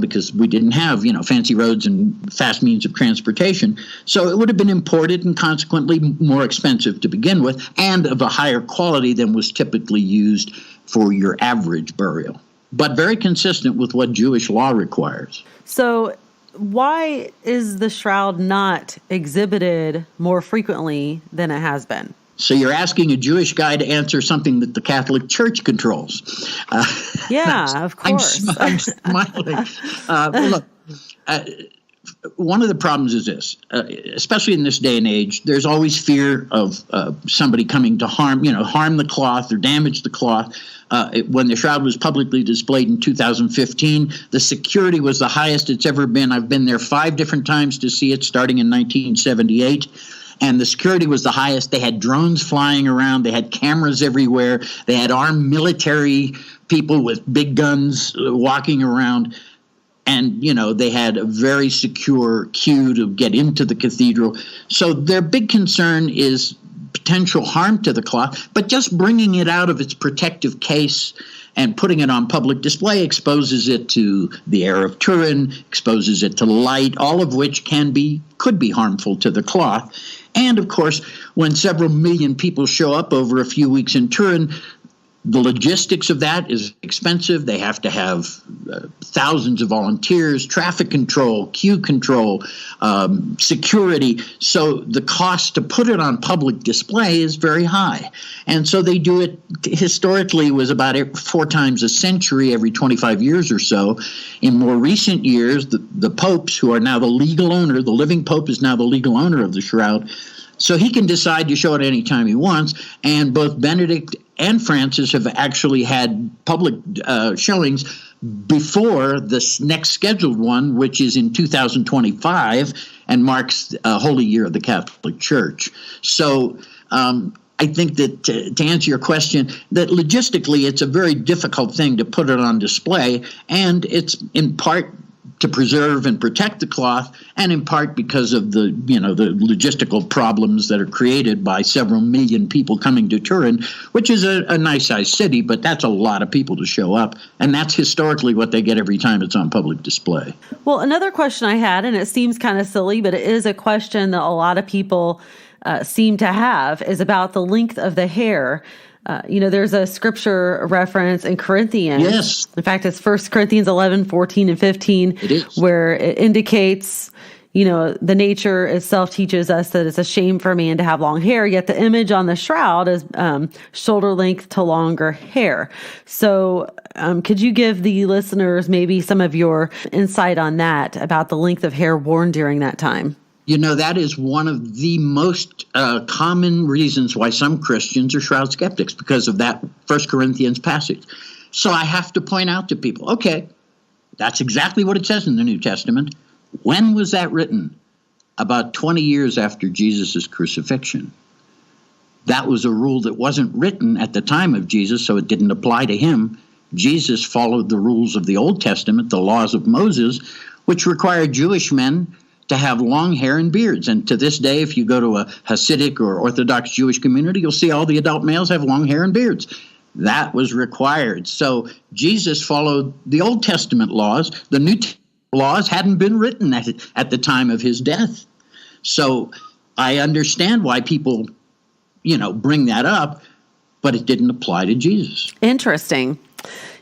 T: Because we didn't have, fancy roads and fast means of transportation. So it would have been imported and consequently more expensive to begin with and of a higher quality than was typically used for your average burial, but very consistent with what Jewish law requires.
S: So why is the shroud not exhibited more frequently than it has been?
T: So you're asking a Jewish guy to answer something that the Catholic Church controls.
S: Yeah, of course.
T: I'm smiling. Look, one of the problems is this, especially in this day and age, there's always fear of somebody coming to harm the cloth or damage the cloth. When the shroud was publicly displayed in 2015, the security was the highest it's ever been. I've been there 5 different times to see it, starting in 1978. And the security was the highest. They had drones flying around. They had cameras everywhere. They had armed military people with big guns walking around. And, they had a very secure queue to get into the cathedral. So their big concern is potential harm to the cloth, but just bringing it out of its protective case and putting it on public display exposes it to the air of Turin, exposes it to light, all of which could be harmful to the cloth. And, of course, when several million people show up over a few weeks in Turin, the logistics of that is expensive. They have to have thousands of volunteers, traffic control, queue control, security. So the cost to put it on public display is very high. And so they do it, historically, was about 4 times a century, every 25 years or so. In more recent years, the popes, who are now the legal owner, the living pope is now the legal owner of the shroud, so he can decide to show it any time he wants, and both Benedict and Francis have actually had public showings before this next scheduled one, which is in 2025 and marks a Holy Year of the Catholic Church. So I think that to answer your question, that logistically it's a very difficult thing to put it on display, and it's in part to preserve and protect the cloth, and in part because of the logistical problems that are created by several million people coming to Turin, which is a nice-sized city, but that's a lot of people to show up, and that's historically what they get every time it's on public display.
S: Well, another question I had, and it seems kind of silly, but it is a question that a lot of people seem to have, is about the length of the hair. There's a scripture reference in Corinthians.
T: Yes.
S: In fact, it's 1 Corinthians 11, 14, and 15,
T: it is,
S: where it indicates, the nature itself teaches us that it's a shame for a man to have long hair, yet the image on the shroud is shoulder length to longer hair. So could you give the listeners maybe some of your insight on that, about the length of hair worn during that time?
T: That is one of the most common reasons why some Christians are shroud skeptics, because of that 1 Corinthians passage. So I have to point out to people, okay, that's exactly what it says in the New Testament. When was that written? About 20 years after Jesus' crucifixion. That was a rule that wasn't written at the time of Jesus, so it didn't apply to him. Jesus followed the rules of the Old Testament, the laws of Moses, which required Jewish men to have long hair and beards. And to this day, if you go to a Hasidic or Orthodox Jewish community, you'll see all the adult males have long hair and beards. That was required. So Jesus followed the Old Testament laws. The New laws hadn't been written at the time of his death. So I understand why people, bring that up, but it didn't apply to Jesus.
S: Interesting.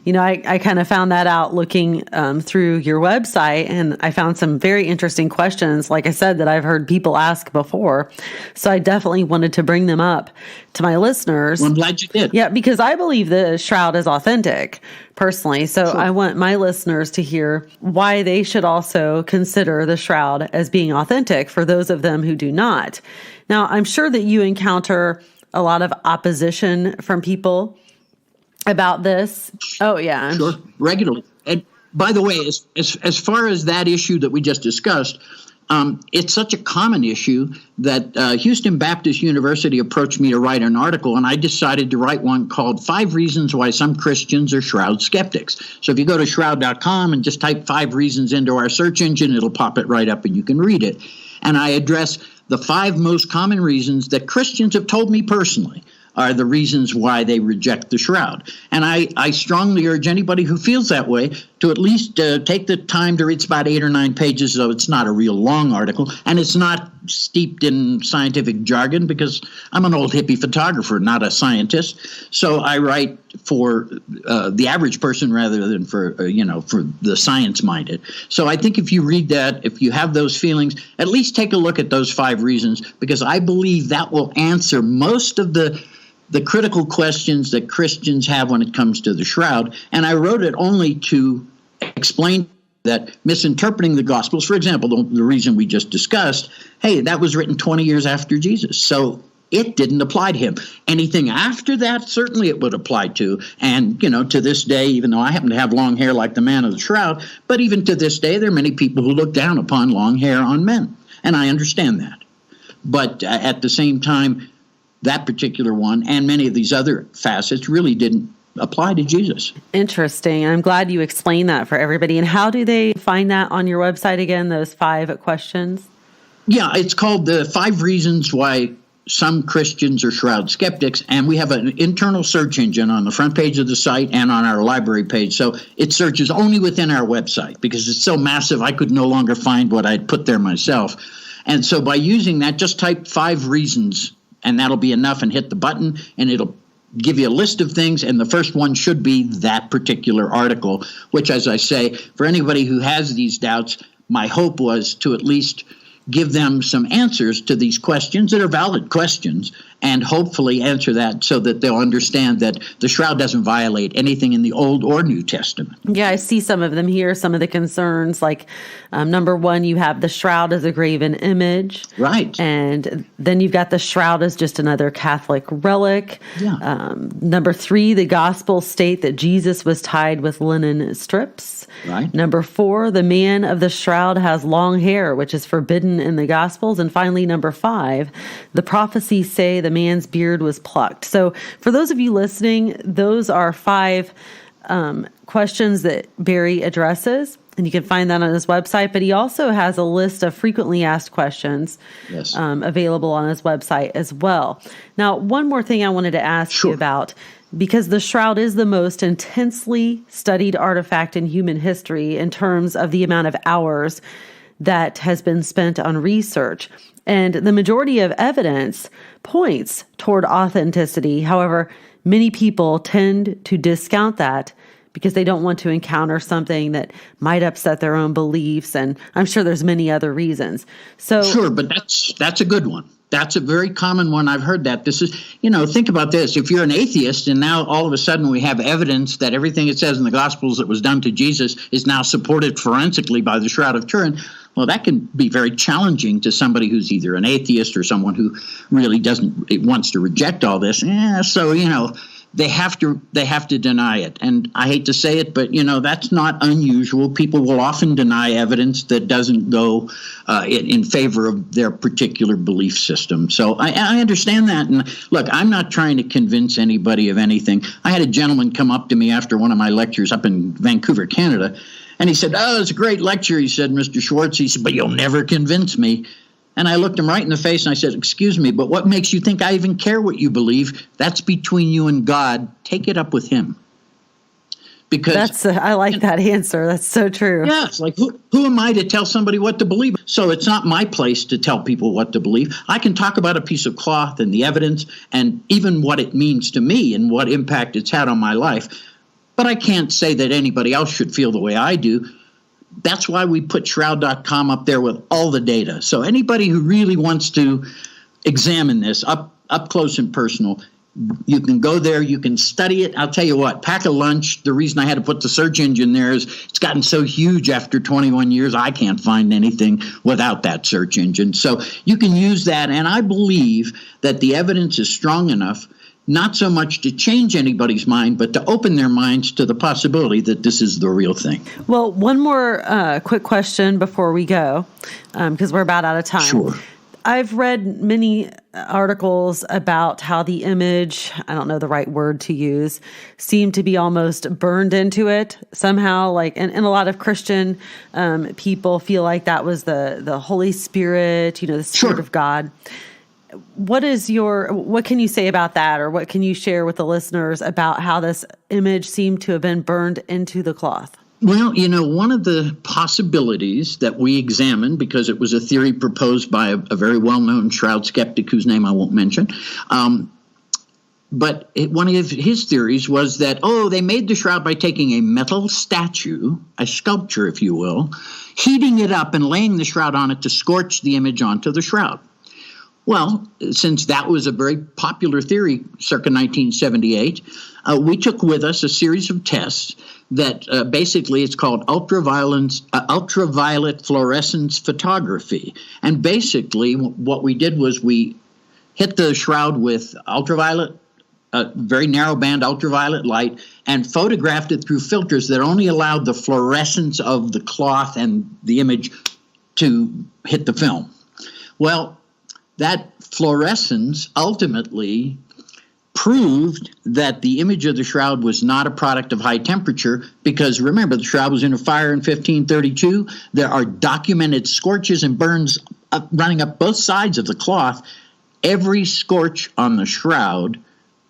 S: I kind of found that out looking through your website, and I found some very interesting questions, like I said, that I've heard people ask before. So I definitely wanted to bring them up to my listeners.
T: Well, I'm glad you did.
S: Yeah, because I believe the shroud is authentic, personally. So sure. I want my listeners to hear why they should also consider the shroud as being authentic for those of them who do not. Now, I'm sure that you encounter a lot of opposition from people about this. Oh, yeah.
T: Sure, regularly. And by the way, as far as that issue that we just discussed, it's such a common issue that Houston Baptist University approached me to write an article, and I decided to write one called 5 Reasons Why Some Christians Are Shroud Skeptics. So if you go to shroud.com and just type 5 reasons into our search engine, it'll pop it right up and you can read it. And I address the 5 most common reasons that Christians have told me personally are the reasons why they reject the shroud. And I strongly urge anybody who feels that way to at least take the time to read. It's about 8 or 9 pages, so it's not a real long article, and it's not steeped in scientific jargon because I'm an old hippie photographer, not a scientist. So I write for the average person rather than for the science-minded. So I think if you read that, if you have those feelings, at least take a look at those 5 reasons, because I believe that will answer most of the critical questions that Christians have when it comes to the shroud. And I wrote it only to explain that misinterpreting the Gospels, for example, the reason we just discussed, hey, that was written 20 years after Jesus. So it didn't apply to him. Anything after that, certainly it would apply to. And, to this day, even though I happen to have long hair like the man of the shroud, but even to this day, there are many people who look down upon long hair on men. And I understand that. But at the same time, that particular one and many of these other facets really didn't apply to Jesus.
S: Interesting. I'm glad you explained that for everybody. And how do they find that on your website again, those 5 questions?
T: Yeah, it's called the 5 Reasons Why Some Christians Are Shroud Skeptics. And we have an internal search engine on the front page of the site and on our library page. So it searches only within our website because it's so massive I could no longer find what I'd put there myself. And so by using that, just type 5 reasons, and that'll be enough, and hit the button, and it'll give you a list of things, and the first one should be that particular article, which, as I say, for anybody who has these doubts, my hope was to at least give them some answers to these questions that are valid questions, and hopefully answer that so that they'll understand that the shroud doesn't violate anything in the Old or New Testament.
S: Yeah, I see some of them here, some of the concerns, like number 1, you have the shroud as a graven image.
T: Right.
S: And then you've got the shroud as just another Catholic relic.
T: Yeah.
S: Number 3, the Gospels state that Jesus was tied with linen strips.
T: Right.
S: Number 4, the man of the shroud has long hair, which is forbidden in the Gospels. And finally, number 5, the prophecies say the man's beard was plucked. So for those of you listening, those are 5 questions that Barry addresses. And you can find that on his website, but he also has a list of frequently asked questions available on his website as well. Now, one more thing I wanted to ask you about, because the shroud is the most intensely studied artifact in human history in terms of the amount of hours that has been spent on research. And the majority of evidence points toward authenticity. However, many people tend to discount that because they don't want to encounter something that might upset their own beliefs. And I'm sure there's many other reasons. So
T: sure, but that's a good one. That's a very common one. I've heard that. This is, think about this. If you're an atheist and now all of a sudden we have evidence that everything it says in the Gospels that was done to Jesus is now supported forensically by the Shroud of Turin, well, that can be very challenging to somebody who's either an atheist or someone who really wants to reject all this. So, they have to deny it. And I hate to say it, but, that's not unusual. People will often deny evidence that doesn't go in favor of their particular belief system. So I understand that. And look, I'm not trying to convince anybody of anything. I had a gentleman come up to me after one of my lectures up in Vancouver, Canada, and he said, "Oh, it's a great lecture." He said, "Mr. Schwartz," he said, "but you'll never convince me." And I looked him right in the face and I said, "Excuse me, but what makes you think I even care what you believe? That's between you and God. Take it up with him." Because
S: I like that answer. That's so true.
T: Yeah, it's like, who am I to tell somebody what to believe? So it's not my place to tell people what to believe. I can talk about a piece of cloth and the evidence and even what it means to me and what impact it's had on my life. But I can't say that anybody else should feel the way I do. That's why we put shroud.com up there with all the data. So anybody who really wants to examine this up close and personal, you can go there, you can study it. I'll tell you what, pack a lunch. The reason I had to put the search engine there is it's gotten so huge after 21 years, I can't find anything without that search engine. So you can use that, and I believe that the evidence is strong enough not so much to change anybody's mind, but to open their minds to the possibility that this is the real thing.
S: Well, one more quick question before we go, because we're about out of time.
T: Sure.
S: I've read many articles about how the image, I don't know the right word to use, seemed to be almost burned into it somehow. And a lot of Christian people feel like that was the Holy Spirit, the Spirit of God. What can you say about that, or what can you share with the listeners about how this image seemed to have been burned into the cloth?
T: Well, one of the possibilities that we examined, because it was a theory proposed by a very well-known shroud skeptic whose name I won't mention, but one of his theories was that, they made the shroud by taking a metal statue, a sculpture, if you will, heating it up and laying the shroud on it to scorch the image onto the shroud. Well, since that was a very popular theory circa 1978, we took with us a series of tests that basically it's called ultraviolet fluorescence photography. And basically what we did was we hit the shroud with ultraviolet, very narrow band ultraviolet light, and photographed it through filters that only allowed the fluorescence of the cloth and the image to hit the film. Well, that fluorescence ultimately proved that the image of the shroud was not a product of high temperature because, remember, the shroud was in a fire in 1532. There are documented scorches and burns running up both sides of the cloth. Every scorch on the shroud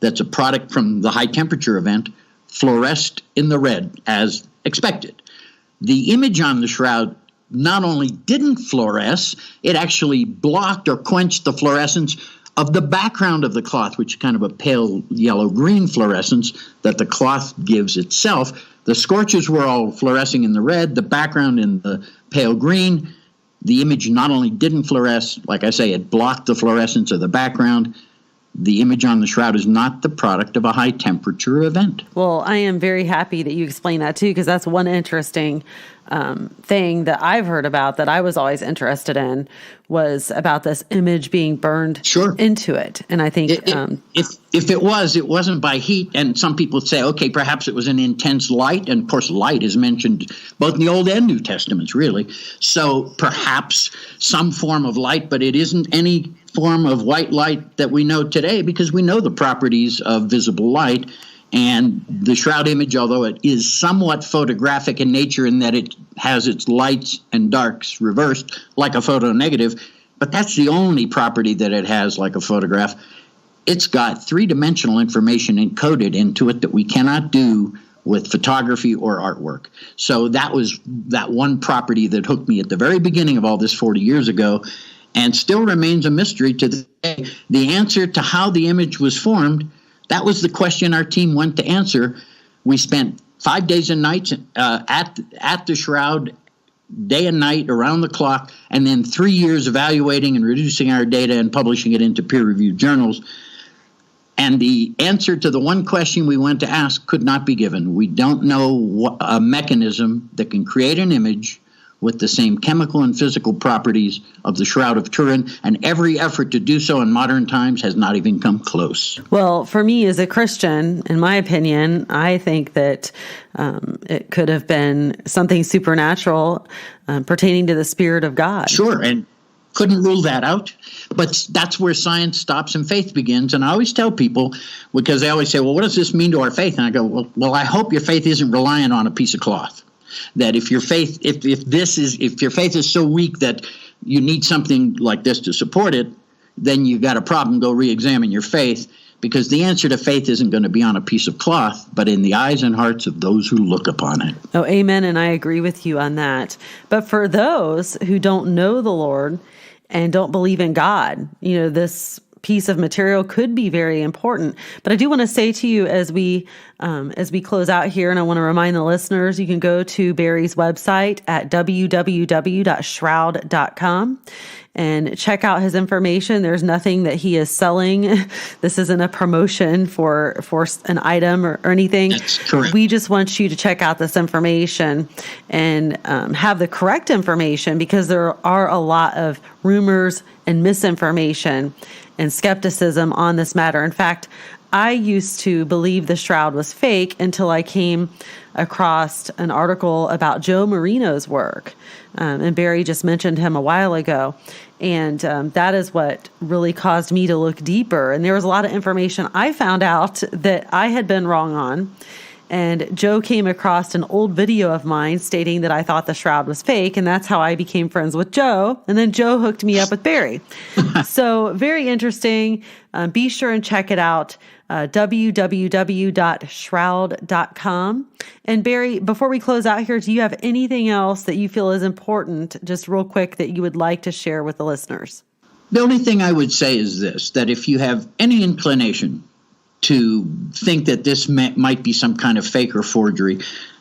T: that's a product from the high temperature event fluoresced in the red as expected. The image on the shroud not only didn't fluoresce, it actually blocked or quenched the fluorescence of the background of the cloth, which is kind of a pale yellow-green fluorescence that the cloth gives itself. The scorches were all fluorescing in the red, the background in the pale green. The image not only didn't fluoresce, like I say, it blocked the fluorescence of the background. The image on the shroud is not the product of a high-temperature event.
S: Well, I am very happy that you explained that, too, because that's one interesting thing that I've heard about that I was always interested in was about this image being burned into it. And I think
T: if it wasn't by heat, and some people say, okay, perhaps it was an intense light. And of course, light is mentioned both in the Old and New Testaments, really. So perhaps some form of light, but it isn't any form of white light that we know today because we know the properties of visible light. And the shroud image, although it is somewhat photographic in nature in that it has its lights and darks reversed like a photonegative, but that's the only property that it has like a photograph. It's got three-dimensional information encoded into it that we cannot do with photography or artwork. So that was that one property that hooked me at the very beginning of all this 40 years ago, and still remains a mystery to this day. The answer to how the image was formed, that was the question our team went to answer. We spent 5 days and nights at the shroud, day and night, around the clock, and then 3 years evaluating and reducing our data and publishing it into peer-reviewed journals. And the answer to the one question we went to ask could not be given. We don't know a mechanism that can create an image with the same chemical and physical properties of the Shroud of Turin, and every effort to do so in modern times has not even come close.
S: Well, for me as a Christian, in my opinion, I think that it could have been something supernatural pertaining to the Spirit of God.
T: Sure, and couldn't rule that out, but that's where science stops and faith begins. And I always tell people, because they always say, well, what does this mean to our faith? And I go, well, I hope your faith isn't reliant on a piece of cloth. That if your faith, if your faith is so weak that you need something like this to support it, then you've got a problem. Go re-examine your faith, because the answer to faith isn't going to be on a piece of cloth, but in the eyes and hearts of those who look upon it.
S: Oh, amen, and I agree with you on that. But for those who don't know the Lord and don't believe in God, this piece of material could be very important. But I do want to say to you as we close out here, and I want to remind the listeners, you can go to Barry's website at www.shroud.com and check out his information. There's nothing that he is selling. This isn't a promotion for an item or anything.
T: That's correct.
S: We just want you to check out this information and have the correct information, because there are a lot of rumors and misinformation and skepticism on this matter. In fact, I used to believe the shroud was fake until I came across an article about Joe Marino's work. And Barry just mentioned him a while ago. And that is what really caused me to look deeper. And there was a lot of information I found out that I had been wrong on. And Joe came across an old video of mine stating that I thought the shroud was fake, and that's how I became friends with Joe. And then Joe hooked me up with Barry. So very interesting. Be sure and check it out, www.shroud.com. And Barry, before we close out here, do you have anything else that you feel is important, just real quick, that you would like to share with the listeners?
T: The only thing I would say is this, that if you have any inclination to think that this might be some kind of fake or forgery,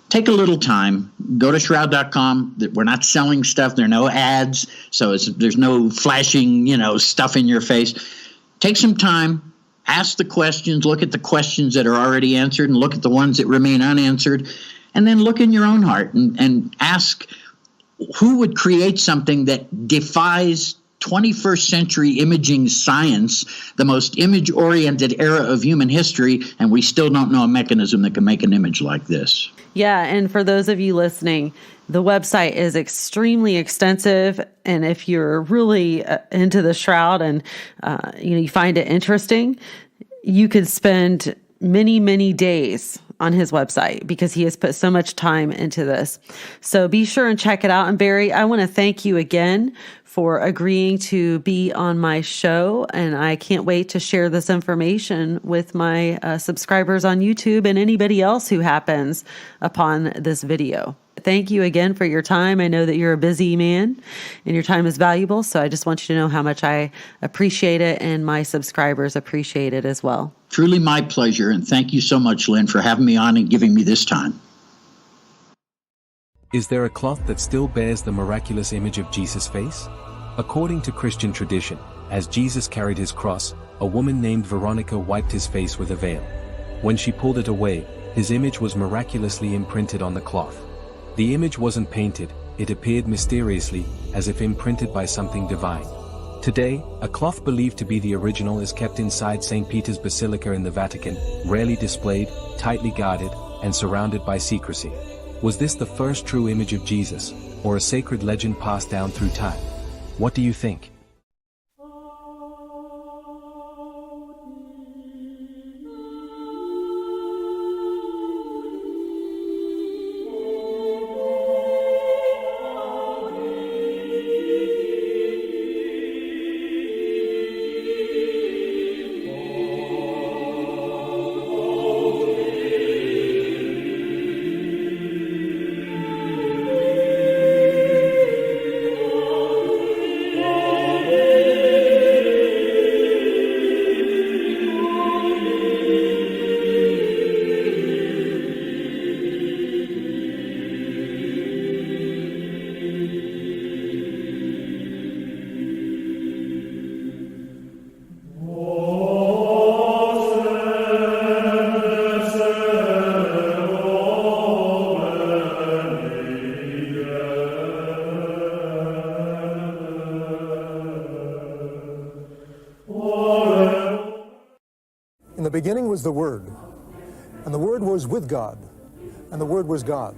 T: take a little time, go to shroud.com. We're not selling stuff. There are no ads, so there's no flashing, stuff in your face. Take some time, ask the questions, look at the questions that are already answered and look at the ones that remain unanswered, and then look in your own heart and ask who would create something that defies 21st century imaging science, the most image-oriented era of human history, and we still don't know a mechanism that can make an image like this.
S: Yeah, and for those of you listening, the website is extremely extensive, and if you're really into the shroud and you find it interesting, you could spend many, many days on his website because he has put so much time into this. So be sure and check it out. And Barry, I want to thank you again for agreeing to be on my show. And I can't wait to share this information with my subscribers on YouTube and anybody else who happens upon this video. Thank you again for your time. I know that you're a busy man and your time is valuable. So I just want you to know how much I appreciate it, and my subscribers appreciate it as well.
T: Truly my pleasure. And thank you so much, Lynn, for having me on and giving me this time.
U: Is there a cloth that still bears the miraculous image of Jesus' face? According to Christian tradition, as Jesus carried his cross, a woman named Veronica wiped his face with a veil. When she pulled it away, his image was miraculously imprinted on the cloth. The image wasn't painted, it appeared mysteriously, as if imprinted by something divine. Today, a cloth believed to be the original is kept inside St. Peter's Basilica in the Vatican, rarely displayed, tightly guarded, and surrounded by secrecy. Was this the first true image of Jesus, or a sacred legend passed down through time? What do you think?
D: the beginning was the Word, and the Word was with God, and the Word was God.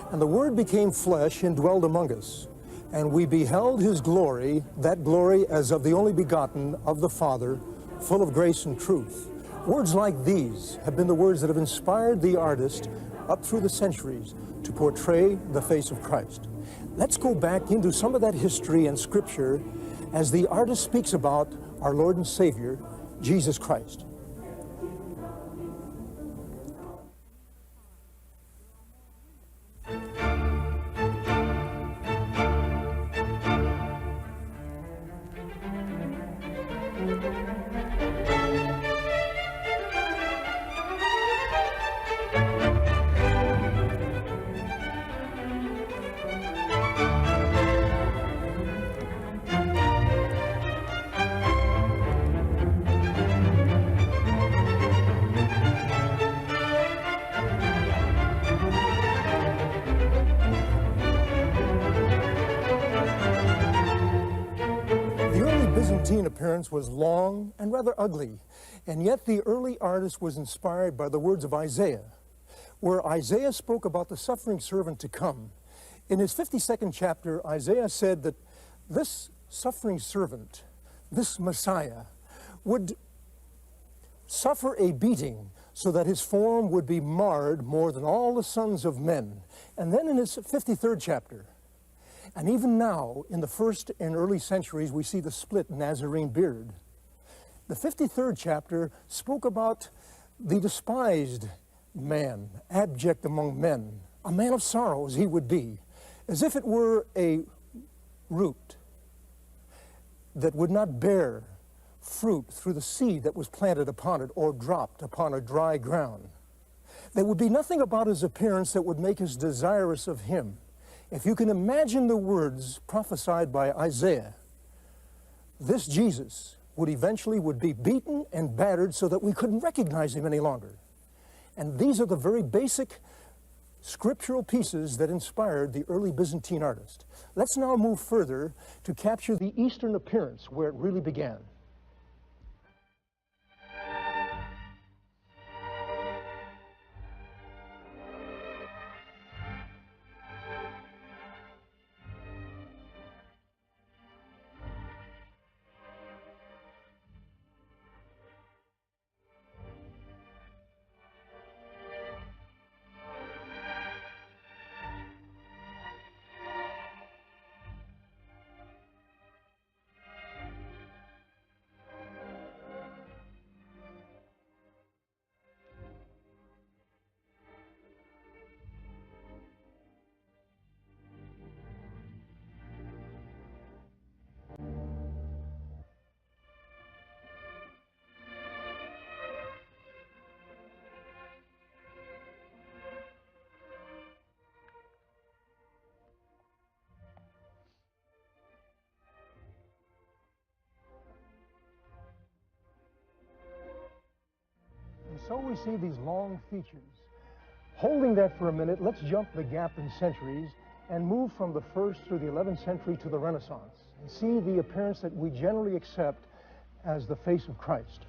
D: And the Word became flesh and dwelled among us, and we beheld his glory, that glory as of the only begotten of the Father, full of grace and truth. Words like these have been the words that have inspired the artist up through the centuries to portray the face of Christ. Let's go back into some of that history and scripture as the artist speaks about our Lord and Savior, Jesus Christ. Byzantine appearance was long and rather ugly, and yet the early artist was inspired by the words of Isaiah, where Isaiah spoke about the suffering servant to come. In his 52nd chapter, Isaiah said that this suffering servant, this Messiah, would suffer a beating so that his form would be marred more than all the sons of men. And then in his 53rd chapter, and even now, in the first and early centuries, we see the split Nazarene beard. The 53rd chapter spoke about the despised man, abject among men, a man of sorrows he would be, as if it were a root that would not bear fruit through the seed that was planted upon it or dropped upon a dry ground. There would be nothing about his appearance that would make us desirous of him. If you can imagine the words prophesied by Isaiah, this Jesus would eventually be beaten and battered so that we couldn't recognize him any longer. And these are the very basic scriptural pieces that inspired the early Byzantine artist. Let's now move further to capture the Eastern appearance where it really began. And so we see these long features. Holding that for a minute, let's jump the gap in centuries and move from the 1st through the 11th century to the Renaissance and see the appearance that we generally accept as the face of Christ.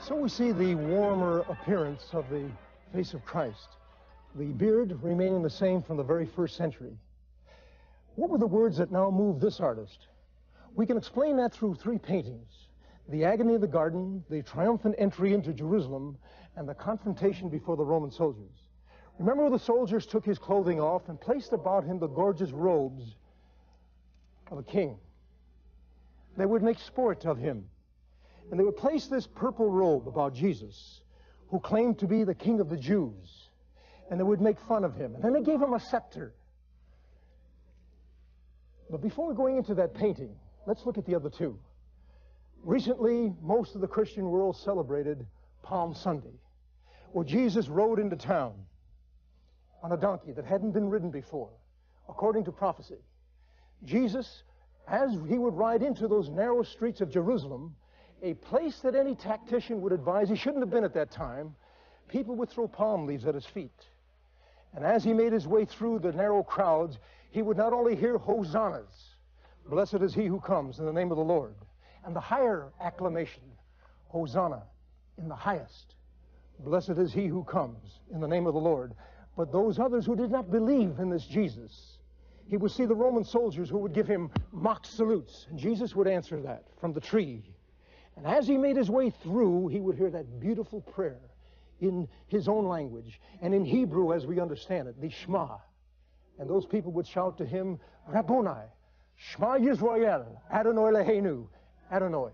D: So we see the warmer appearance of the face of Christ, the beard remaining the same from the very first century. What were the words that now moved this artist? We can explain that through three paintings: the agony of the garden, the triumphant entry into Jerusalem, and the confrontation before the Roman soldiers. Remember, the soldiers took his clothing off and placed about him the gorgeous robes of a king. They would make sport of him, and they would place this purple robe about Jesus, who claimed to be the King of the Jews, and they would make fun of him. And then they gave him a scepter. But before going into that painting, let's look at the other two. Recently, most of the Christian world celebrated Palm Sunday, where Jesus rode into town on a donkey that hadn't been ridden before, according to prophecy. Jesus, as he would ride into those narrow streets of Jerusalem, a place that any tactician would advise he shouldn't have been at that time, people would throw palm leaves at his feet. And as he made his way through the narrow crowds, he would not only hear hosannas, blessed is he who comes in the name of the Lord, and the higher acclamation, Hosanna in the highest, blessed is he who comes in the name of the Lord. But those others who did not believe in this Jesus, he would see the Roman soldiers who would give him mock salutes, and Jesus would answer that from the tree. And as he made his way through, he would hear that beautiful prayer in his own language, and in Hebrew as we understand it, the Shema. And those people would shout to him, Rabboni, Shema Yisrael, Adonai Eloheinu, Adonai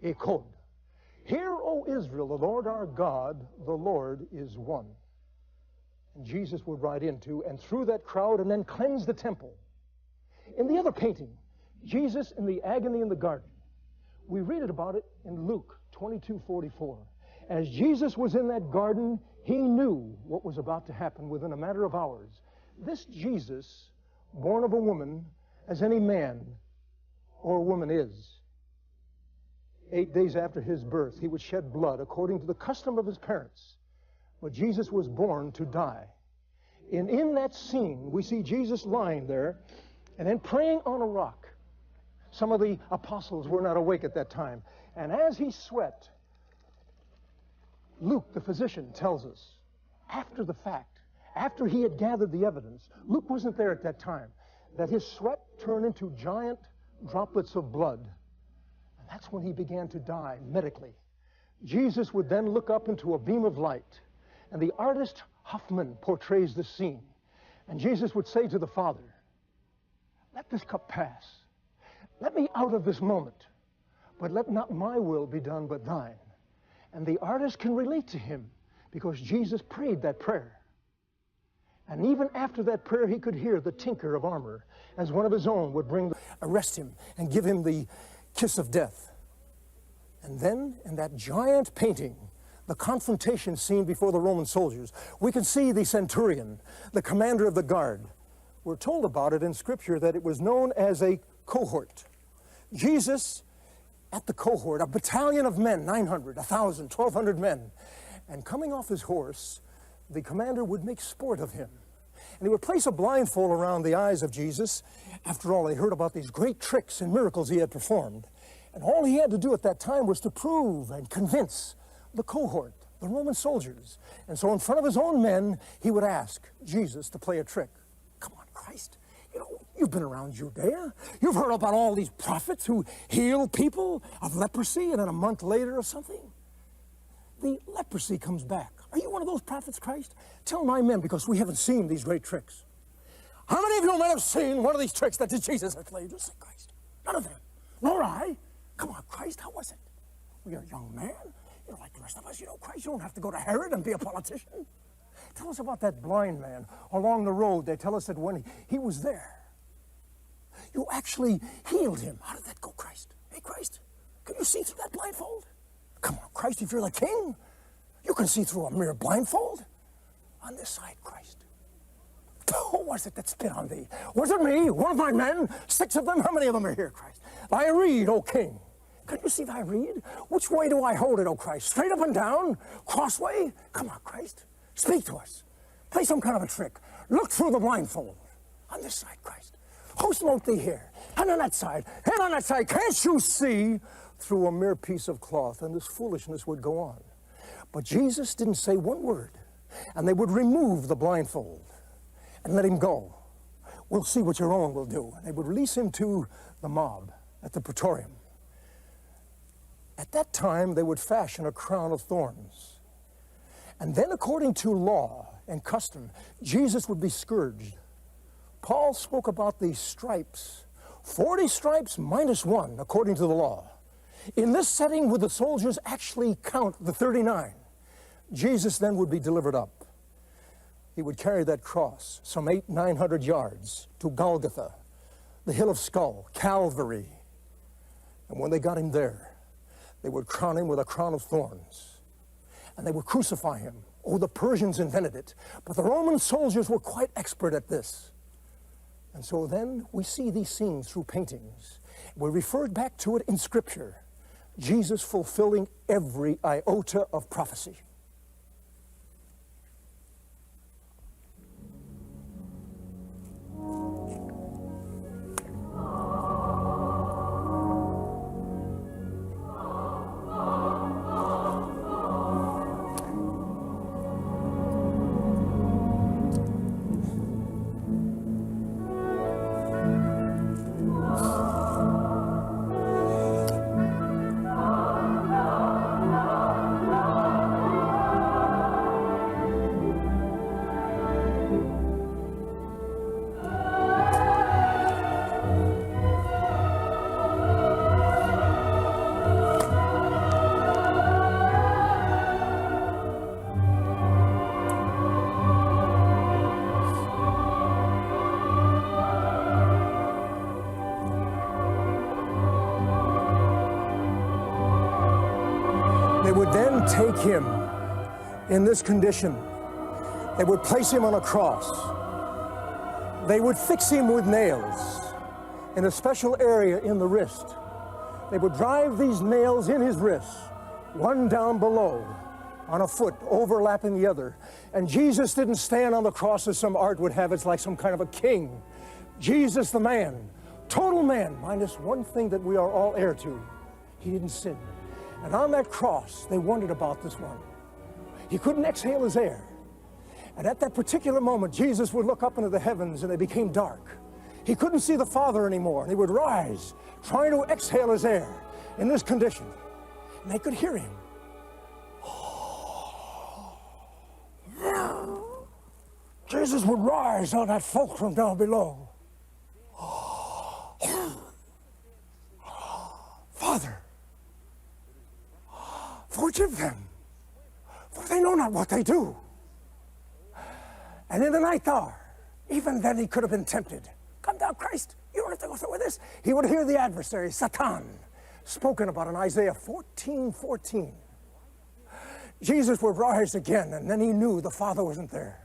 D: Echad. Hear, O Israel, the Lord our God, the Lord is one. And Jesus would ride into and through that crowd and then cleanse the temple. In the other painting, Jesus in the agony in the garden, we read about it in Luke 22:44. As Jesus was in that garden, he knew what was about to happen within a matter of hours. This Jesus, born of a woman, as any man or woman is, 8 days after his birth, he would shed blood according to the custom of his parents. But Jesus was born to die. And in that scene, we see Jesus lying there and then praying on a rock. Some of the apostles were not awake at that time. And as he sweat, Luke, the physician, tells us, after the fact, after he had gathered the evidence, Luke wasn't there at that time, that his sweat turned into giant droplets of blood. And that's when he began to die medically. Jesus would then look up into a beam of light, and the artist Hoffman portrays this scene. And Jesus would say to the Father, let this cup pass. Let me out of this moment, but let not my will be done but thine. And the artist can relate to him because Jesus prayed that prayer. And even after that prayer, he could hear the tinker of armor as one of his own would arrest him and give him the kiss of death. And then in that giant painting, the confrontation scene before the Roman soldiers, we can see the centurion, the commander of the guard. We're told about it in Scripture that it was known as a cohort. Jesus at the cohort, a battalion of men, 900, 1,000, 1,200 men. And coming off his horse, the commander would make sport of him. And he would place a blindfold around the eyes of Jesus. After all, they heard about these great tricks and miracles he had performed. And all he had to do at that time was to prove and convince the cohort, the Roman soldiers. And so in front of his own men, he would ask Jesus to play a trick. Come on, Christ. You know, you've been around Judea. You've heard about all these prophets who heal people of leprosy, and then a month later or something, the leprosy comes back. Are you one of those prophets, Christ? Tell my men, because we haven't seen these great tricks. How many of you men have seen one of these tricks that Jesus has played? Just say, Christ. None of them. Nor I. Come on, Christ, how was it? Well, you're a young man. You're like the rest of us. You know, Christ, you don't have to go to Herod and be a politician. Tell us about that blind man along the road. They tell us that when he was there, you actually healed him. How did that go, Christ? Hey, Christ, can you see through that blindfold? Come on, Christ, if you're the king, you can see through a mere blindfold. On this side, Christ. Who was it that spit on thee? Was it me? One of my men? 6 of them? How many of them are here, Christ? Thy reed, O king. Can you see thy reed? Which way do I hold it, O Christ? Straight up and down? Crossway? Come on, Christ. Speak to us. Play some kind of a trick. Look through the blindfold. On this side, Christ. Who smote thee here? And on that side. And on that side. Can't you see through a mere piece of cloth, and this foolishness would go on. But Jesus didn't say one word, and they would remove the blindfold and let him go. We'll see what your own will do. And they would release him to the mob at the Praetorium. At that time, they would fashion a crown of thorns. And then, according to law and custom, Jesus would be scourged. Paul spoke about these stripes, 40 stripes minus 1, according to the law. In this setting, would the soldiers actually count the 39? Jesus then would be delivered up. He would carry that cross some 800-900 yards to Golgotha, the hill of skull, Calvary. And when they got him there, they would crown him with a crown of thorns. And they would crucify him. Oh, the Persians invented it. But the Roman soldiers were quite expert at this. And so then we see these scenes through paintings. We referred back to it in Scripture. Jesus fulfilling every iota of prophecy. They would then take him in this condition. They would place him on a cross. They would fix him with nails in a special area in the wrist. They would drive these nails in his wrist, one down below, on a foot, overlapping the other. And Jesus didn't stand on the cross as some art would have it, like some kind of a king. Jesus the man, total man, minus one thing that we are all heir to. He didn't sin. And on that cross, they wondered about this one. He couldn't exhale his air. And at that particular moment, Jesus would look up into the heavens and they became dark. He couldn't see the Father anymore. And he would rise, trying to exhale his air in this condition. And they could hear him. Jesus would rise on that fulcrum down below. Father, forgive them, for they know not what they do. And in the ninth hour, even then he could have been tempted. Come down, Christ, you don't have to go through with this. He would hear the adversary, Satan, spoken about in Isaiah 14:14. Jesus would rise again, and then he knew the Father wasn't there.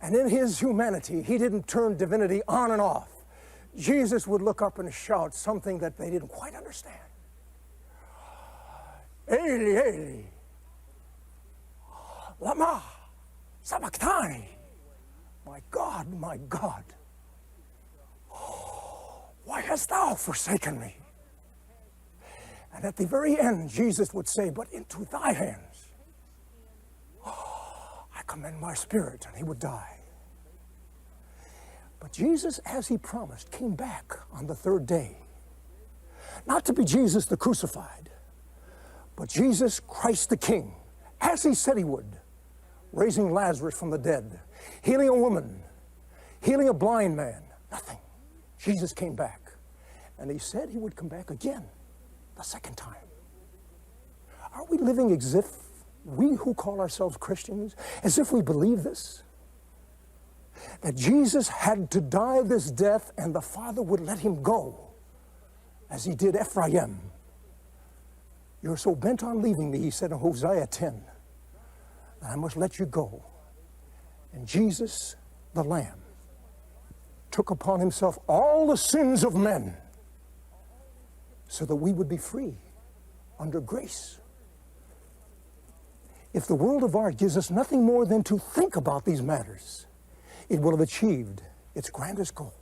D: And in his humanity, he didn't turn divinity on and off. Jesus would look up and shout something that they didn't quite understand. Eli, Eli, lama sabachthani. My God, why hast thou forsaken me? And at the very end, Jesus would say, but into thy hands I commend my spirit, and he would die. But Jesus, as he promised, came back on the third day. Not to be Jesus the crucified, but Jesus Christ the King, as he said he would, raising Lazarus from the dead, healing a woman, healing a blind man, nothing. Jesus came back, and he said he would come back again, the second time. Are we living as if we who call ourselves Christians, as if we believe this? That Jesus had to die this death and the Father would let him go, as he did Ephraim. You're so bent on leaving me, he said in Hosea 10, that I must let you go. And Jesus, the Lamb, took upon himself all the sins of men so that we would be free under grace. If the world of art gives us nothing more than to think about these matters, it will have achieved its grandest goal.